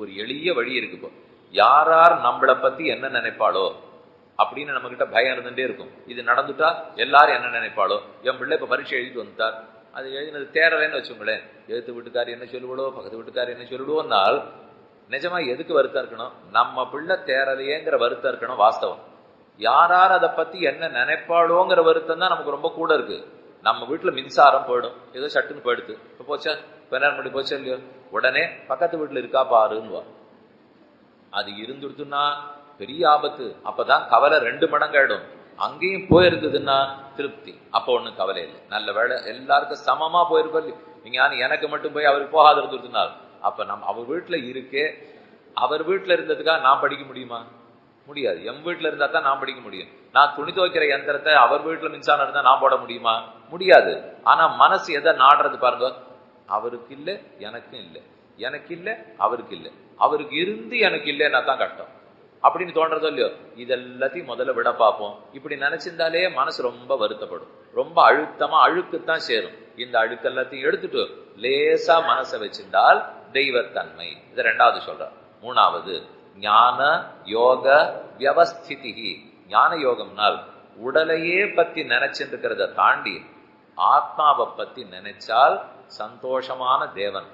ஒரு எளிய வழி இருக்கு. இப்போ யார் நம்மளை பத்தி என்ன நினைப்பாளோ அப்படின்னு நம்ம கிட்ட பயம் இருந்துட்டே இருக்கும். இது நடந்துட்டா எல்லாரும் என்ன நினைப்பாளோ, என் பிள்ளை இப்ப பரீட்சை எழுதிட்டு வந்துட்டார், அது எழுதினது தேரலைன்னு வச்சுங்களேன், எழுத்து வீட்டுக்கார் என்ன சொல்லுவோ பக்கத்து வீட்டுக்கார் என்ன சொல்லிடுவோம்னால் நிஜமா எதுக்கு வருத்தம் இருக்கணும்? நம்ம பிள்ளை தேரலையேங்கிற வருத்தம் இருக்கணும். வாஸ்தவம். யார் அதை பத்தி என்ன நினைப்பாளோங்கிற வருத்தம் தான் நமக்கு ரொம்ப கூட இருக்கு. நம்ம வீட்டுல மின்சாரம் போயிடும், ஏதோ சட்டுன்னு போயிடுது, இப்ப போச்சா, இப்ப நேரம் மணி போச்சா இல்லையோ, உடனே பக்கத்து வீட்டுல இருக்கா பாருன்னு அது இருந்துடுதுன்னா பெரிய ஆபத்து. அப்பதான் கவலை 2 மடங்காயிடும். அங்கேயும் போயிருக்குதுன்னா திருப்தி, அப்ப ஒண்ணும் கவலை இல்லை. நல்ல வேலை எல்லாருக்கும் சமமா போயிருக்கோம். நீங்க எனக்கு மட்டும் போய் அவருக்கு போகாத இருந்துருந்தால் அப்ப நம்ம அவர் வீட்டுல இருக்கே, அவர் வீட்டுல இருந்ததுக்காக நான் படிக்க முடியுமா? முடியாது. என் வீட்டுல இருந்தா தான் நான் படிக்க முடியும். நான் துணி துவைக்கிற யந்திரத்தை அவர் வீட்டுல மின்சாரம் இருந்தா நான் போட முடியுமா? முடியாது. ஆனா மனசு எதை நாடுறது பாருங்க, அவருக்கு இல்லை எனக்கும் இல்லை, எனக்கு இல்லை அவருக்கு இல்லை, அவருக்கு இருந்து எனக்கு இல்லைன்னா தான் கஷ்டம் அப்படின்னு தோன்றதோ இல்லையோ. இதெல்லாத்தையும் முதல்ல விட பார்ப்போம். இப்படி நினைச்சிருந்தாலே மனசு ரொம்ப வருத்தப்படும், ரொம்ப அழுத்தமா அழுக்குத்தான் சேரும். இந்த அழுக்கு எல்லாத்தையும் எடுத்துட்டு லேசா மனசை வச்சிருந்தால் தெய்வத்தன்மை. இதை 2வது சொல்ற. 3வது ஞான யோக வியவஸ்திதி. ஞான யோகம்னால் உடலையே பத்தி நினைச்சிருக்கிறத தாண்டி ஆத்மாவை பத்தி நினைச்சால் சந்தோஷமான தேவன்.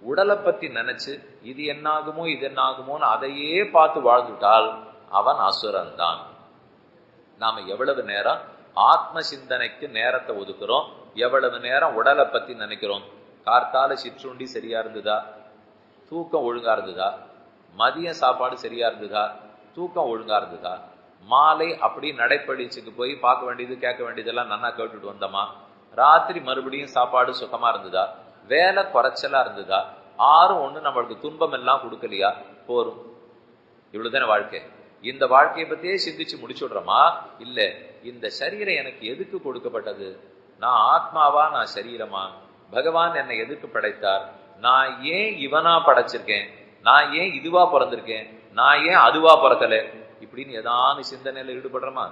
உடலை பத்தி நினைச்சு இது என்னாகுமோ இது என்னாகுமோன்னு அதையே பார்த்து வாழ்ந்துட்டால் அவன் அசுரன் தான். நாம எவ்வளவு நேரம் ஆத்ம சிந்தனைக்கு நேரத்தை ஒதுக்குறோம், எவ்வளவு நேரம் உடலை பத்தி நினைக்கிறோம். கார்த்தால சிற்றுண்டி சரியா இருந்ததா, தூக்கம் ஒழுங்கா இருந்ததா, மதிய சாப்பாடு சரியா இருந்ததா, தூக்கம் ஒழுங்கா இருந்ததா, மாலை அப்படி நடைப்பயிற்சிக்கு போய் பார்க்க வேண்டியது கேட்க வேண்டியதெல்லாம் நன்னா கேட்டுட்டு வந்தோமா, ராத்திரி மறுபடியும் சாப்பாடு சுகமா இருந்ததா, வேலை குறைச்சலா இருந்ததா, 6 நம்மளுக்கு துன்பம் எல்லாம் கொடுக்கலையா, போரும். இவ்வளவுதானே வாழ்க்கை. இந்த வாழ்க்கையை பத்தியே சிந்திச்சு முடிச்சுடுறோமா? இல்ல, இந்த சரீரம் எனக்கு எதுக்கு கொடுக்கப்பட்டது? நான் ஆத்மாவா, நான் சரீரமா? பகவான் என்னை எதுக்கு படைத்தார்? நான் ஏன் இவனா படைச்சிருக்கேன்? நான் ஏன் இதுவா பிறந்திருக்கேன்? நான் ஏன் அதுவா பிறக்கல? இப்படின்னு ஏதான சிந்தனையில ஈடுபடுறோமா?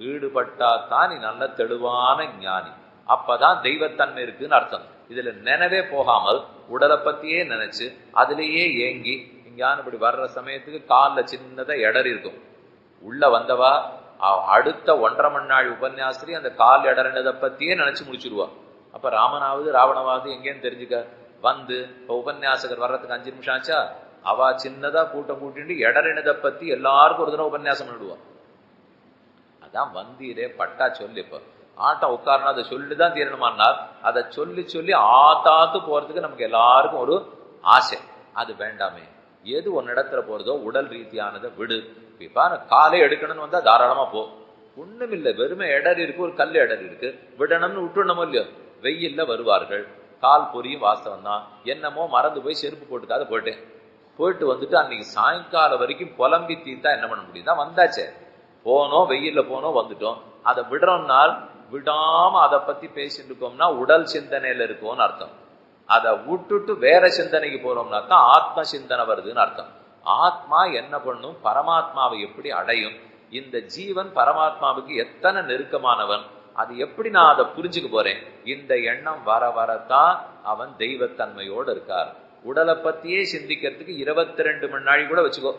ஈடுபட்டா தான் நீ நல்ல தெளிவான ஞானி. அப்பதான் தெய்வத்தன்மை இருக்குன்னு அர்த்தம். இதுல நினைவே போகாமல் உடலை பத்தியே நினைச்சு அதுலேயே ஏங்கி இங்கான இப்படி வர்ற சமயத்துக்கு காலில் சின்னதா இடறி இருக்கும். உள்ள வந்தவா அடுத்த 1.5 மணி நாள் உபன்யாசரி அந்த கால் இடறினதை பத்தியே நினைச்சு முடிச்சுடுவா. அப்ப ராமனாவது ராவணவாவது எங்கேன்னு தெரிஞ்சுக்க வந்து இப்ப உபன்யாசகர் வர்றதுக்கு 5 நிமிஷம் ஆச்சா, அவ சின்னதா கூட்டம் கூட்டிட்டு இடறினதை பத்தி எல்லாருக்கும் ஒரு தடவை உபன்யாசம் பண்ணிடுவா. அதான் வந்தீரே பட்டா சொல்லி இப்ப ஆட்டம் உட்காரணும், அதை சொல்லிதான் தீரணுமானால் அதை சொல்லி சொல்லி ஆத்தாத்து போறதுக்கு நமக்கு எல்லாருக்கும் ஒரு ஆசை. அது வேண்டாமே. எது ஒன்னிடத்துல போறதோ உடல் ரீதியானதை விடு. இப்ப காலை எடுக்கணும்னு வந்தா தாராளமா போ, ஒண்ணுமில்லை. வெறுமை இடறி இருக்கு, ஒரு கல் இடறி இருக்கு, விடணும்னு விட்டுடணுமோ இல்லையோ. வெயில்ல வருவார்கள், கால் பொரியும் வாஸ்தவம் தான். என்னமோ மறந்து போய் செருப்பு போட்டுக்காத போயிட்டேன், போயிட்டு வந்துட்டு அன்னைக்கு சாயங்காலம் வரைக்கும் புலம்பி தீர்த்தா என்ன பண்ண முடியும்? தான் வந்தாச்சே, போனோம், வெயில்ல போனோம், வந்துட்டோம். அதை விடுறோம்னால் விடாம அதை பத்தி பேசிட்டு இருக்கோம்னா உடல் சிந்தனையில இருக்கோம்னு அர்த்தம். அதை விட்டுட்டு வேற சிந்தனைக்கு போறோம்னா தான் ஆத்ம சிந்தனை வருதுன்னு அர்த்தம். ஆத்மா என்ன பண்ணும்? பரமாத்மாவை எப்படி அடையும்? இந்த ஜீவன் பரமாத்மாவுக்கு எத்தனை நெருக்கமானவன், அது எப்படி நான் அதை புரிஞ்சுக்க போறேன்? இந்த எண்ணம் வர வரத்தான் அவன் தெய்வத்தன்மையோடு இருக்கார். உடலை பத்தியே சிந்திக்கிறதுக்கு 22 மணி நாள் கூட வச்சுக்கோ.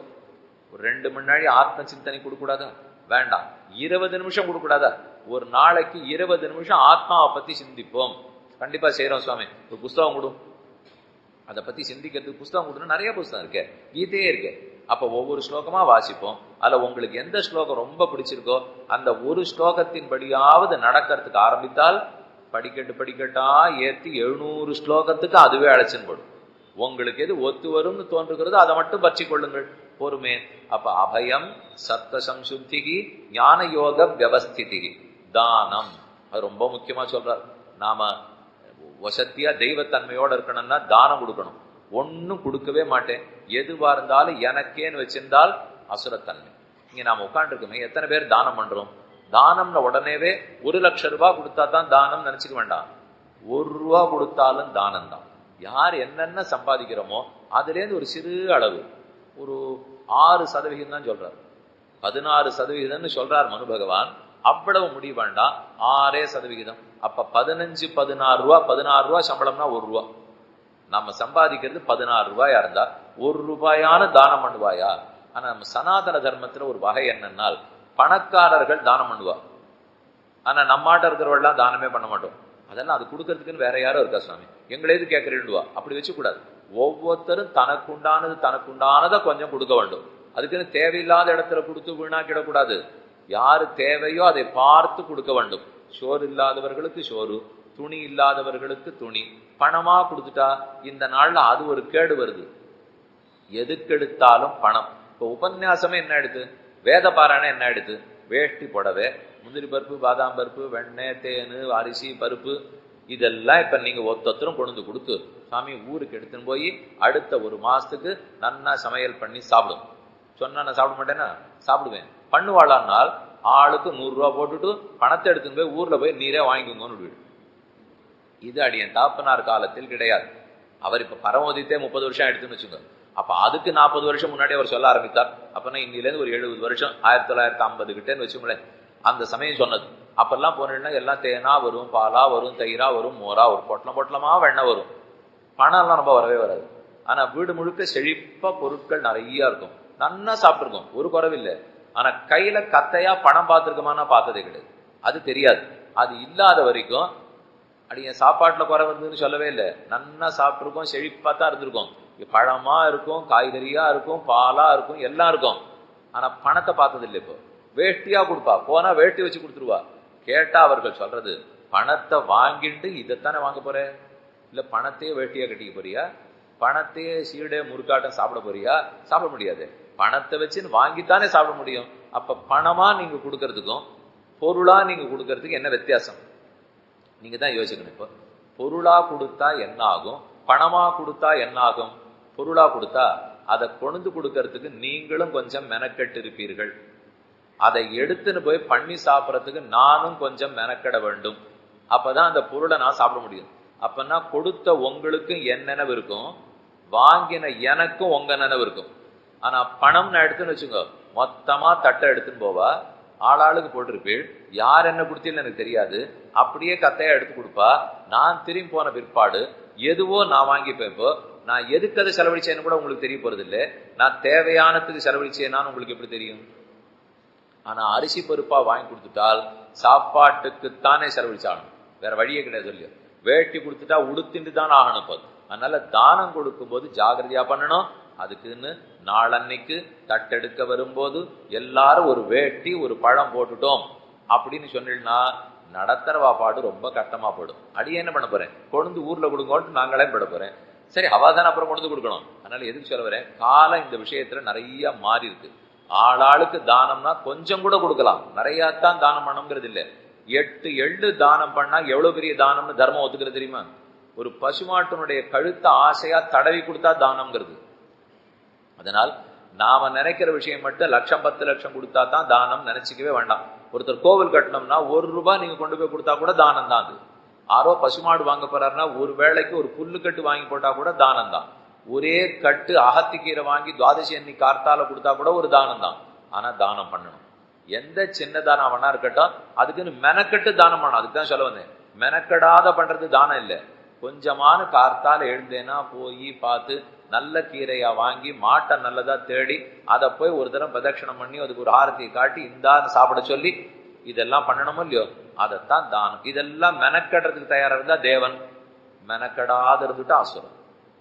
ஒரு 2 மணி நாள் ஆத்ம சிந்தனை கொடுக்கூடாதா? வேண்டாம். 20 நிமிஷம் கொடுக்கூடாதா? ஒரு நாளைக்கு 20 நிமிஷம் ஆத்மாவை பத்தி சிந்திப்போம். கண்டிப்பா செய்யறோம் சுவாமி. ஒரு புஸ்தகம் கொடு, அதை பத்தி சிந்திக்கிறதுக்கு புஸ்தகம் கொடுன்னு நிறைய புஸ்தகம் இருக்கு, கீதையே இருக்கு. அப்ப ஒவ்வொரு ஸ்லோகமா வாசிப்போம். அதுல உங்களுக்கு எந்த ஸ்லோகம் ரொம்ப பிடிச்சிருக்கோ அந்த ஒரு ஸ்லோகத்தின் படியாவது நடக்கிறதுக்கு ஆரம்பித்தால் படிக்கட்டா ஏற்றி 700 ஸ்லோகத்துக்கு அதுவே அழைச்சின்னு போடும். உங்களுக்கு எது ஒத்து வரும்னு தோன்றுகிறதோ அதை மட்டும் பற்றி கொள்ளுங்கள், பொறுமே. அப்ப அபயம் சத்வ சம்சுத்திகி ஞான யோக வியவஸ்திதி தானம், அது ரொம்ப முக்கியமா சொல்றார். நாம வசத்தியா தெய்வத்தன்மையோட இருக்கணும்னா தானம் கொடுக்கணும். ஒன்னும் கொடுக்கவே மாட்டேன், எதுவா இருந்தாலும் எனக்கேன்னு வச்சிருந்தால் அசுரத்தன்மை. இங்க நாம உட்காந்துருக்கோமே, எத்தனை பேர் தானம் பண்றோம்? தானம்னு உடனேவே 1 லட்சம் ரூபாய் கொடுத்தா தான் தானம் நினைச்சுக்க வேண்டாம். 1 ரூபா கொடுத்தாலும் தானம் தான். யார் என்னென்ன சம்பாதிக்கிறோமோ அதுல இருந்து ஒரு சிறு அளவு, ஒரு 6% தான் சொல்றார். 16% சொல்றார் மனு பகவான். அவ்வளவு முடிவு வேண்டாம், 6%. அப்ப 15-16 ரூபா, 16 ரூபா சம்பளம்னா 1 ரூபா. நம்ம சம்பாதிக்கிறது 16 ரூபாயா இருந்தா 1 ரூபாயான தானம் பண்ணுவாயா? ஆனா நம்ம சனாதன தர்மத்துல ஒரு வகை என்னன்னால் பணக்காரர்கள் தானம் பண்ணுவா. ஆனா நம்மாட்ட இருக்கிறவெல்லாம் தானமே பண்ண மாட்டோம். அதெல்லாம் அது கொடுக்கறதுக்குன்னு வேற யாரும் இருக்கா சுவாமி, எங்களை எது கேட்கறீண்டுவா? அப்படி வச்சுக்கூடாது. ஒவ்வொருத்தரும் தனக்குண்டானதை கொஞ்சம் கொடுக்க வேண்டும். அதுக்குன்னு தேவையில்லாத இடத்துல கொடுத்து வீணாக்கிடக்கூடாது. யாரு தேவையோ அதை பார்த்து கொடுக்க வேண்டும். சோறு இல்லாதவர்களுக்கு சோறு, துணி இல்லாதவர்களுக்கு துணி. பணமா கொடுத்துட்டா இந்த நாள்ல அது ஒரு கேடு வருது. எதுக்கெடுத்தாலும் பணம். இப்ப உபன்யாசமே என்ன எடுத்து, வேத பாராயணம் என்ன எடுத்து, வேஷ்டி புடவை, முந்திரி பருப்பு, பாதாம் பருப்பு, வெண்ணெய், தேனு, அரிசி, பருப்பு, இதெல்லாம் இப்ப நீங்க ஒத்தொத்தரும் கொண்டு கொடுத்து சாமி ஊருக்கு எடுத்துன்னு போய் அடுத்த 1 மாசத்துக்கு நன்னா சமையல் பண்ணி சாப்பிடும். சொன்னா நான் சாப்பிட மாட்டேன்னா சாப்பிடுவேன். பண்ணுவாளானால் ஆளுக்கு 100 ரூபா போட்டுட்டு பணத்தை எடுத்துன்னு போய் ஊர்ல போய் நீரே வாங்கிக்கோங்கன்னு வீடு. இது அடியன் தாப்பனார் காலத்தில் கிடையாது. அவர் இப்ப பரமோதித்தே 30 வருஷம் எடுத்துன்னு வச்சுங்க. அப்ப அதுக்கு 40 வருஷம் முன்னாடி அவர் சொல்ல ஆரம்பித்தார். அப்பனா இன்னிலேருந்து ஒரு 70 வருஷம் 1950 கிட்டேன்னு வச்சுங்களேன். அந்த சமயம் சொன்னது. அப்பெல்லாம் போனீங்கன்னா எல்லாம் தேனா வரும், பாலா வரும், தயிரா வரும், மோரா வரும், பொட்டலமா வெண்ணெய் வரும். பணம் எல்லாம் ரொம்ப வரவே வராது. ஆனா வீடு முழுக்க செழிப்பா பொருட்கள் நிறைய இருக்கும். நன்னா சாப்பிட்டுருக்கோம், ஒரு குறைவில்லை. ஆனா கையில கத்தையா பணம் பார்த்துருக்கோமானா பார்த்ததே கிடையாது. அது தெரியாது. அது இல்லாத வரைக்கும் அடி என் சாப்பாட்டுல குறை வந்துன்னு சொல்லவே இல்லை. நன்னா சாப்பிட்டுருக்கோம், செழிப்பா தான் இருந்திருக்கும். பழமா இருக்கும், காய்கறியா இருக்கும், பாலா இருக்கும், எல்லாம் இருக்கும். ஆனா பணத்தை பார்த்தது இல்லை. இப்போ வேஷ்டியா கொடுப்பா, போனா வேட்டி வச்சு கொடுத்துருவா. கேட்டா அவர்கள் சொல்றது, பணத்தை வாங்கிட்டு இதைத்தானே வாங்க போற, இல்ல பணத்தையே வேட்டியா கட்டிக்க போறியா, பணத்தையே சீடே முறுக்காட்டம் சாப்பிட போறியா? சாப்பிட முடியாது. பணத்தை வச்சுன்னு வாங்கித்தானே சாப்பிட முடியும். அப்ப பணமா நீங்க கொடுக்கறதுக்கும் பொருளா நீங்க கொடுக்கறதுக்கு என்ன வித்தியாசம் நீங்க தான் யோசிக்கணும். இப்போ பொருளா கொடுத்தா என்ன ஆகும், பணமா கொடுத்தா என்ன ஆகும்? பொருளா கொடுத்தா அதை கொண்டு கொடுக்கறதுக்கு நீங்களும் கொஞ்சம் மெனக்கெட்டு இருப்பீர்கள். அதை எடுத்துன்னு போய் பண்ணி சாப்பிடறதுக்கு நானும் கொஞ்சம் மெனக்கெட வேண்டும். அப்பதான் அந்த பொருளை நான் சாப்பிட முடியும். அப்பன்னா கொடுத்த உங்களுக்கும் என் நினைவு இருக்கும், வாங்கின எனக்கும் உங்க நினைவு இருக்கும். ஆனா பணம் நான் எடுத்துன்னு வச்சுங்க, மொத்தமா தட்டை எடுத்துன்னு போவா, ஆளாளுக்கு போட்டிருப்பீள், யார் என்ன கொடுத்தீங்கன்னு எனக்கு தெரியாது, அப்படியே கத்தையா எடுத்து கொடுப்பா. நான் திரும்பி போன பிற்பாடு எதுவோ நான் வாங்கிப்பேன். இப்போ நான் எதுக்கு அதை செலவழிச்சேன்னு கூட உங்களுக்கு தெரிய போறது இல்லை. நான் தேவையானதுக்கு செலவழிச்சேனான்னு உங்களுக்கு எப்படி தெரியும்? ஆனா அரிசி பருப்பா வாங்கி கொடுத்துட்டால் சாப்பாட்டுக்குத்தானே செலவழிச்சாகணும், வேற வழியே கிடையாது. சொல்லி வேட்டி கொடுத்துட்டா உடுத்திட்டு தானே ஆகணும். போது அதனால தானம் கொடுக்கும் போது ஜாகிரதையா பண்ணணும். அதுக்குன்னு நாளன்னைக்கு தட்டெடுக்க வரும்போது எல்லாரும் ஒரு வேட்டி ஒரு பழம் போட்டுட்டோம் அப்படின்னு சொன்னா நடத்துறவா பாடு ரொம்ப கஷ்டமா போயிடும். அடியே என்ன பண்ண போறேன், கொண்டு ஊர்ல கொடுங்கோட்டு நாங்களே போட போறேன். சரி, அவாதான அப்புறம் கொண்டு கொடுக்கணும். அதனால எதுக்கு சொல்ல வரேன், காலம் இந்த விஷயத்துல நிறைய மாறி இருக்கு. ஆளாளுக்கு தானம்னா கொஞ்சம் கூட கொடுக்கலாம், நிறையத்தான் தானம் பண்ணணுங்கிறது இல்லை. 8 எள்ளு தானம் பண்ணா எவ்வளவு பெரிய தானம்னு தர்மம் ஒத்துக்கிறது தெரியுமா? ஒரு பசுமாட்டினுடைய கழுத்தை ஆசையா தடவி கொடுத்தா தானம்ங்கிறது. அதனால் நாம நினைக்கிற விஷயம் மட்டும் லட்சம் 10 லட்சம் கொடுத்தா தான் தானம் நினைச்சிக்கவே வேண்டாம். ஒருத்தர் கோவில் கட்டணும்னா 1 ரூபாய் நீங்க கொண்டு போய் கொடுத்தா கூட தானம் தான். அது ஆரோ பசுமாடு வாங்க போறாருன்னா ஒரு வேளைக்கு ஒரு புல்லு கட்டு வாங்கி போட்டா கூட தானம் தான். ஒரே கட்டு அகத்திக்கீரை வாங்கி துவாதசி அன்னைக்கு கார்த்தால கொடுத்தா கூட ஒரு தானம் தான். ஆனா தானம் பண்ணணும். எந்த சின்ன தானம் அவனா இருக்கட்டும், அதுக்குன்னு மெனக்கட்டு தானம் பண்ணணும். அதுக்கு தான் சொல்ல வந்தேன், மெனக்கடாத பண்றது தானம் இல்லை. கொஞ்சமான கார்த்தால எழுந்தேன்னா போய் பார்த்து நல்ல கீரையா வாங்கி மாட்டை நல்லதா தேடி அதை போய் ஒரு தரம் பிரதட்சணம் பண்ணி அதுக்கு ஒரு ஆரத்தியை காட்டி இந்தா சாப்பிட சொல்லி இதெல்லாம் பண்ணணுமோ இல்லையோ, அதைத்தான் தானம். இதெல்லாம் மெனக்கடுறதுக்கு தயாரா இருந்தா தேவன், மெனக்கடாத இருந்துட்டா அசுரம்.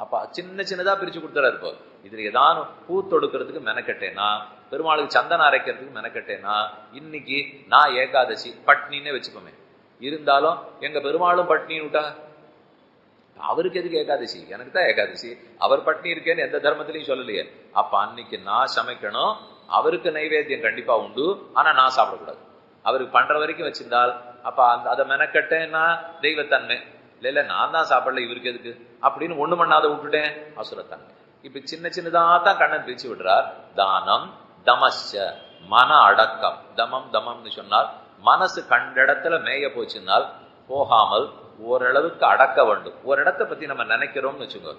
அப்ப சின்ன சின்னதா பிரிச்சு கொடுத்துறாரு. இப்போ இதுல ஏதாவது பூ தொடுக்கிறதுக்கு மெனக்கட்டேனா, பெருமாளுக்கு சந்தனம் அரைக்கிறதுக்கு மெனக்கட்டேனா, இன்னைக்கு நான் ஏகாதசி பட்னின்னே வச்சுப்போமே, இருந்தாலும் எங்க பெருமாளும் பட்னின்னு விட்டா அவருக்கு எதுக்கு ஏகாதசி, எனக்கு தான் ஏகாதசி, அவர் பட்னி இருக்கேன்னு எந்த தர்மத்திலையும் சொல்லலையே. அப்ப அன்னைக்கு நான் சமைக்கணும், அவருக்கு நைவேத்தியம் கண்டிப்பா உண்டு, ஆனா நான் சாப்பிடக்கூடாது. அவருக்கு பண்ற வரைக்கும் வச்சிருந்தால் அப்ப அதை மெனக்கட்டேன்னா தெய்வத்தன்மை இல்ல, நான் தான் சாப்பிடல இவருக்கு எதுக்கு அப்படின்னு ஒண்ணு பண்ணாத விட்டுட்டேன், அசுரத்தன்மை. இப்ப சின்ன சின்னதா தான் கண்ணன் பிரிச்சு விடுறார். தானம் தமஸ்ச, மன அடக்கம். தமம் தமம்னு சொன்னால் மனசு கண்ட இடத்துல மேய போச்சுன்னால் போகாமல் ஓரளவுக்கு அடக்க வேண்டும். ஒரு இடத்தை பத்தி நம்ம நினைக்கிறோம்னு வச்சுக்கோ,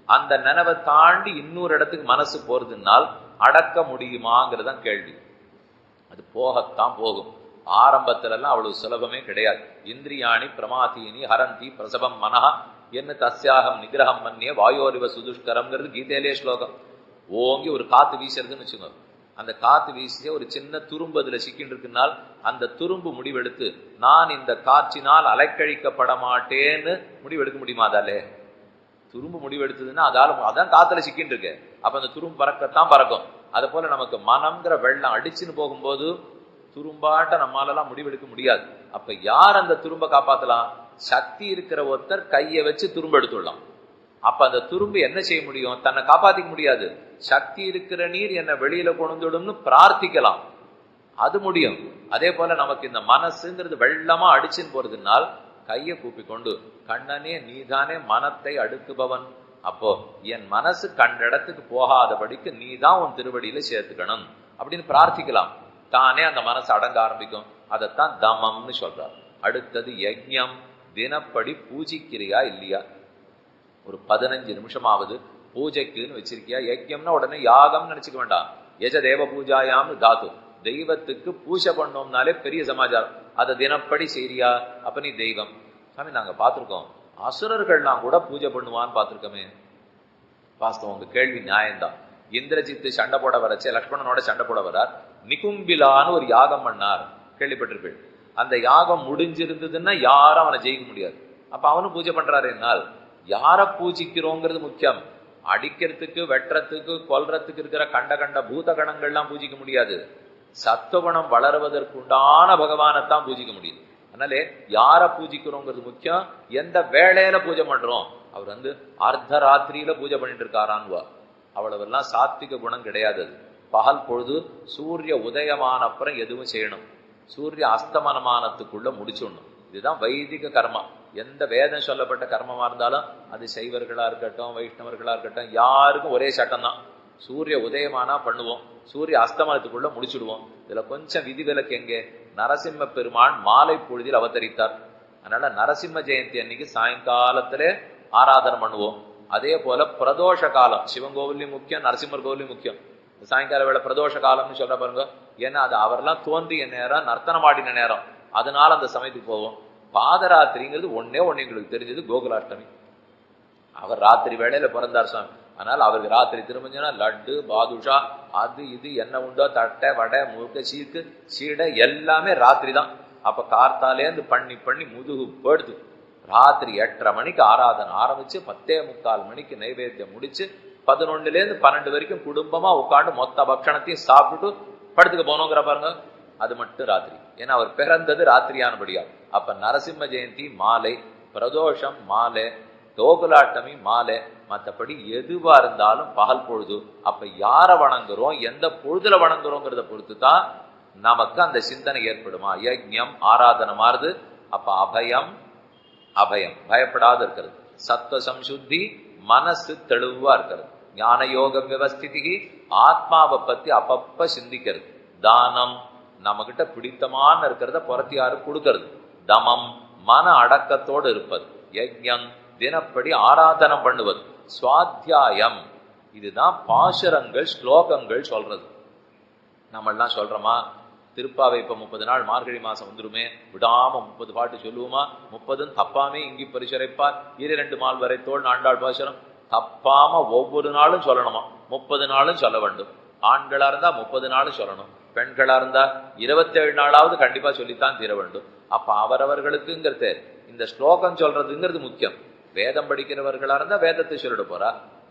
அந்த நினைவை தாண்டி இன்னொரு இடத்துக்கு மனசு போறதுனால் அடக்க முடியுமாங்கிறதான் கேள்வி. அது போகத்தான் போகும். ஆரம்பத்துல எல்லாம் அவ்வளவு சுலபமே கிடையாது. இந்திரியாணி பிரமாதீனி ஹரந்தி பிரசவம் மனஹா என்ன தஸ்யாகம் நிகிரகம் மன்னிய வாயோரிவ சுதுஷ்கரம்ங்கிறது கீதையிலே ஸ்லோகம். ஓங்கி ஒரு காத்து வீசுறதுன்னு வச்சுக்கோங்க, அந்த காத்து வீசிய ஒரு சின்ன துரும்பு அதுல சிக்கின்னு இருக்குனால் அந்த துரும்பு முடிவெடுத்து நான் இந்த காற்றினால் அலைக்கழிக்கப்பட மாட்டேன்னு முடிவெடுக்க முடியுமா? அதாலே துரும்பு முடிவெடுத்ததுன்னா அதான் காத்துல சிக்கின்னு இருக்கு. அப்ப அந்த துரும்பு பறக்கத்தான் பறக்கும். அது போல நமக்கு மனம்ங்கிற வெள்ளம் அடிச்சுன்னு போகும்போது துரும்பாட்ட நம்மளாலாம் முடிவெடுக்க முடியாது. அப்ப யார் அந்த துரும்ப காப்பாத்தலாம்? சக்தி இருக்கிற ஒருத்தர் கையை வச்சு துரும்பு எடுத்துடலாம். அப்ப அந்த துரும்பு என்ன செய்ய முடியும்? தன்னை காப்பாத்திக்க முடியாது. சக்தி இருக்கிற நீர் என்னை வெளியில கொண்டுடும்னு பிரார்த்திக்கலாம், அது முடியும். அதே போல நமக்கு இந்த மனசுங்கிறது வெள்ளமா அடிச்சுன்னு போறதுனால் கையை கூப்பி கொண்டு கண்ணனே நீதானே மனத்தை அடுக்குபவன், அப்போ என் மனசு கண்ட இடத்துக்கு போகாதபடிக்கு நீதான் உன் திருவடியில சேர்த்துக்கணும் அப்படின்னு பிரார்த்திக்கலாம். தானே அந்த மனசு அடங்க ஆரம்பிக்கும். அதைத்தான் தமம்னு சொல்றார். அடுத்தது யஜ்ஞம். தினப்படி பூஜிக்கிறியா இல்லையா? ஒரு 15 நிமிஷமாவது பூஜைக்குன்னு வச்சிருக்கியா? யஜ்ஞம்னா உடனே யாகம் நினைச்சுக்க வேண்டாம். யஜ தேவ பூஜாயாம்னு தாத்து, தெய்வத்துக்கு பூஜை பண்ணோம்னாலே பெரிய சமாச்சாரம். அதை தினப்படி செய்றியா? அப்ப நீ தெய்வம். சாமி நாங்க பார்த்திருக்கோம், அசுரர்கள்லாம் கூட பூஜை பண்ணுவான்னு பார்த்திருக்கோமே. வாஸ்தவம், உங்க கேள்வி நியாயம்தான். இந்திரஜித்து சண்டை போட வரச்சே லக்ஷ்மணனோட சண்டை போட வரார். நிகும்பிலான்னு ஒரு யாகம் பண்ணார், கேள்விப்பட்டிருப்பேன். அந்த யாகம் முடிஞ்சிருந்ததுன்னா யாரும் அவனை ஜெயிக்க முடியாது. அப்ப அவனும் பூஜை பண்றாரு. என்னால் யார பூஜிக்கிறோங்கிறது முக்கியம். அடிக்கிறதுக்கு வெட்டுறதுக்கு கொல்றதுக்கு இருக்கிற கண்ட பூத கணங்கள்லாம் பூஜிக்க முடியாது. சத்துவகுணம் வளருவதற்குண்டான பகவானைத்தான் பூஜிக்க முடியுது. அதனாலே யார பூஜிக்கிறோங்கிறது முக்கியம். எந்த வேளையில பூஜை பண்றோம்? அவர் அர்த்த ராத்திரியில பூஜை பண்ணிட்டு இருக்காரான்வா, அவ்வளவெல்லாம் சாத்விக குணம் கிடையாது. பகல் பொழுது சூரிய உதயமான அப்புறம் எதுவும் செய்யணும், சூரிய அஸ்தமனமானத்துக்குள்ள முடிச்சுடணும். இதுதான் வைதிக கர்மா. எந்த வேதம் சொல்லப்பட்ட கர்மமா இருந்தாலும் அது சைவர்களா இருக்கட்டும் வைஷ்ணவர்களா இருக்கட்டும் யாருக்கும் ஒரே சட்டம் தான். சூரிய உதயமானா பண்ணுவோம், சூரிய அஸ்தமனத்துக்குள்ள முடிச்சுடுவோம். இதுல கொஞ்சம் விதிவிலக்கு எங்கே? நரசிம்ம பெருமான் மாலை பொழுதில் அவதரித்தார். அதனால நரசிம்ம ஜெயந்தி அன்னைக்கு சாயங்காலத்திலே ஆராதனை பண்ணுவோம். அதே போல பிரதோஷ காலம் சிவன் கோவிலையும் முக்கியம், நரசிம்மர் கோவிலையும் முக்கியம். சாயங்கால வேலை பிரதோஷ காலம்னு சொல்ல பாருங்க. ஏன்னா அது அவரெல்லாம் தோன்றிய நேரம், நர்த்தனமாடின நேரம், அதனால அந்த சமயத்துக்கு போவோம். பாதராத்திரிங்கிறது ஒன்னே எங்களுக்கு தெரிஞ்சது கோகுலாஷ்டமி. அவர் ராத்திரி வேளையில பிறந்தார் சுவாமி. அதனால அவருக்கு ராத்திரி திருமஞ்சனா லட்டு பாதுஷா அது இது என்ன உண்டோ தட்டை வடை முறுக்க சீக்கு சீடை எல்லாமே ராத்திரி தான். அப்ப கார்த்தாலேருந்து பண்ணி முதுகு போடுது. ராத்திரி 8:30 மணிக்கு ஆராதனை ஆரம்பிச்சு 10:45 மணிக்கு நைவேத்தியம் முடிச்சு 11லேருந்து 12 வரைக்கும் குடும்பமா உட்காந்து மொத்த பக்ஷணத்தையும் சாப்பிட்டு படுத்துக்க போனோங்கிற பாருங்க. அது மட்டும் ராத்திரி. ஏன்னா அவர் பிறந்தது ராத்திரியானபடியா. அப்ப நரசிம்ம ஜெயந்தி மாலை, பிரதோஷம் மாலை, கோகுலாட்டமி மாலை, மற்றபடி எதுவா இருந்தாலும் பகல் பொழுது. அப்ப யார வணங்குறோம், எந்த பொழுதுல வணங்குறோங்கிறத பொறுத்து தான் நமக்கு அந்த சிந்தனை ஏற்படுமா. யஜ்ஞம் ஆராதனை மாறுது. அப்ப அபயம் பயப்படாத இருக்கிறது. சத்துவ சம்சுத்தி மனசு தெளிவா இருக்கிறது. ஞான யோக விவஸ்திதிக்கு ஆத்மாவை பத்தி அப்பப்ப சிந்திக்கிறது. தானம் நம்ம கிட்ட பிடித்தமான இருக்கிறத புறத்தி யாரு கொடுக்கிறது. தமம் மன அடக்கத்தோடு இருப்பது. யஜ்ஞம் தினப்படி ஆராதனை பண்ணுவது. சுவாத்தியாயம் இதுதான் பாசுரங்கள் ஸ்லோகங்கள் சொல்றது. நம்ம எல்லாம் சொல்றோமா? திருப்பாவை இப்ப 30 நாள் மார்கழி மாசம் வந்துருமே, விடாம 30 பாட்டு சொல்லுவோமா? 30 தப்பாமே இங்கி பரிசுரைப்பார் 2 மால் வரை தோல் நாண்டாள் பாசுரம் தப்பாம ஒவ்வொரு நாளும் சொல்லணுமா? 30 நாளும் சொல்ல வேண்டும். ஆண்களா இருந்தா 30 நாளும் சொல்லணும், பெண்களா இருந்தா 27 நாளாவது கண்டிப்பா சொல்லித்தான் தீர வேண்டும். அப்ப அவரவர்களுக்குங்கிறது இந்த ஸ்லோகம் சொல்றதுங்கிறது முக்கியம். வேதம் படிக்கிறவர்களா இருந்தா வேதத்தை சொல்லிட போறா.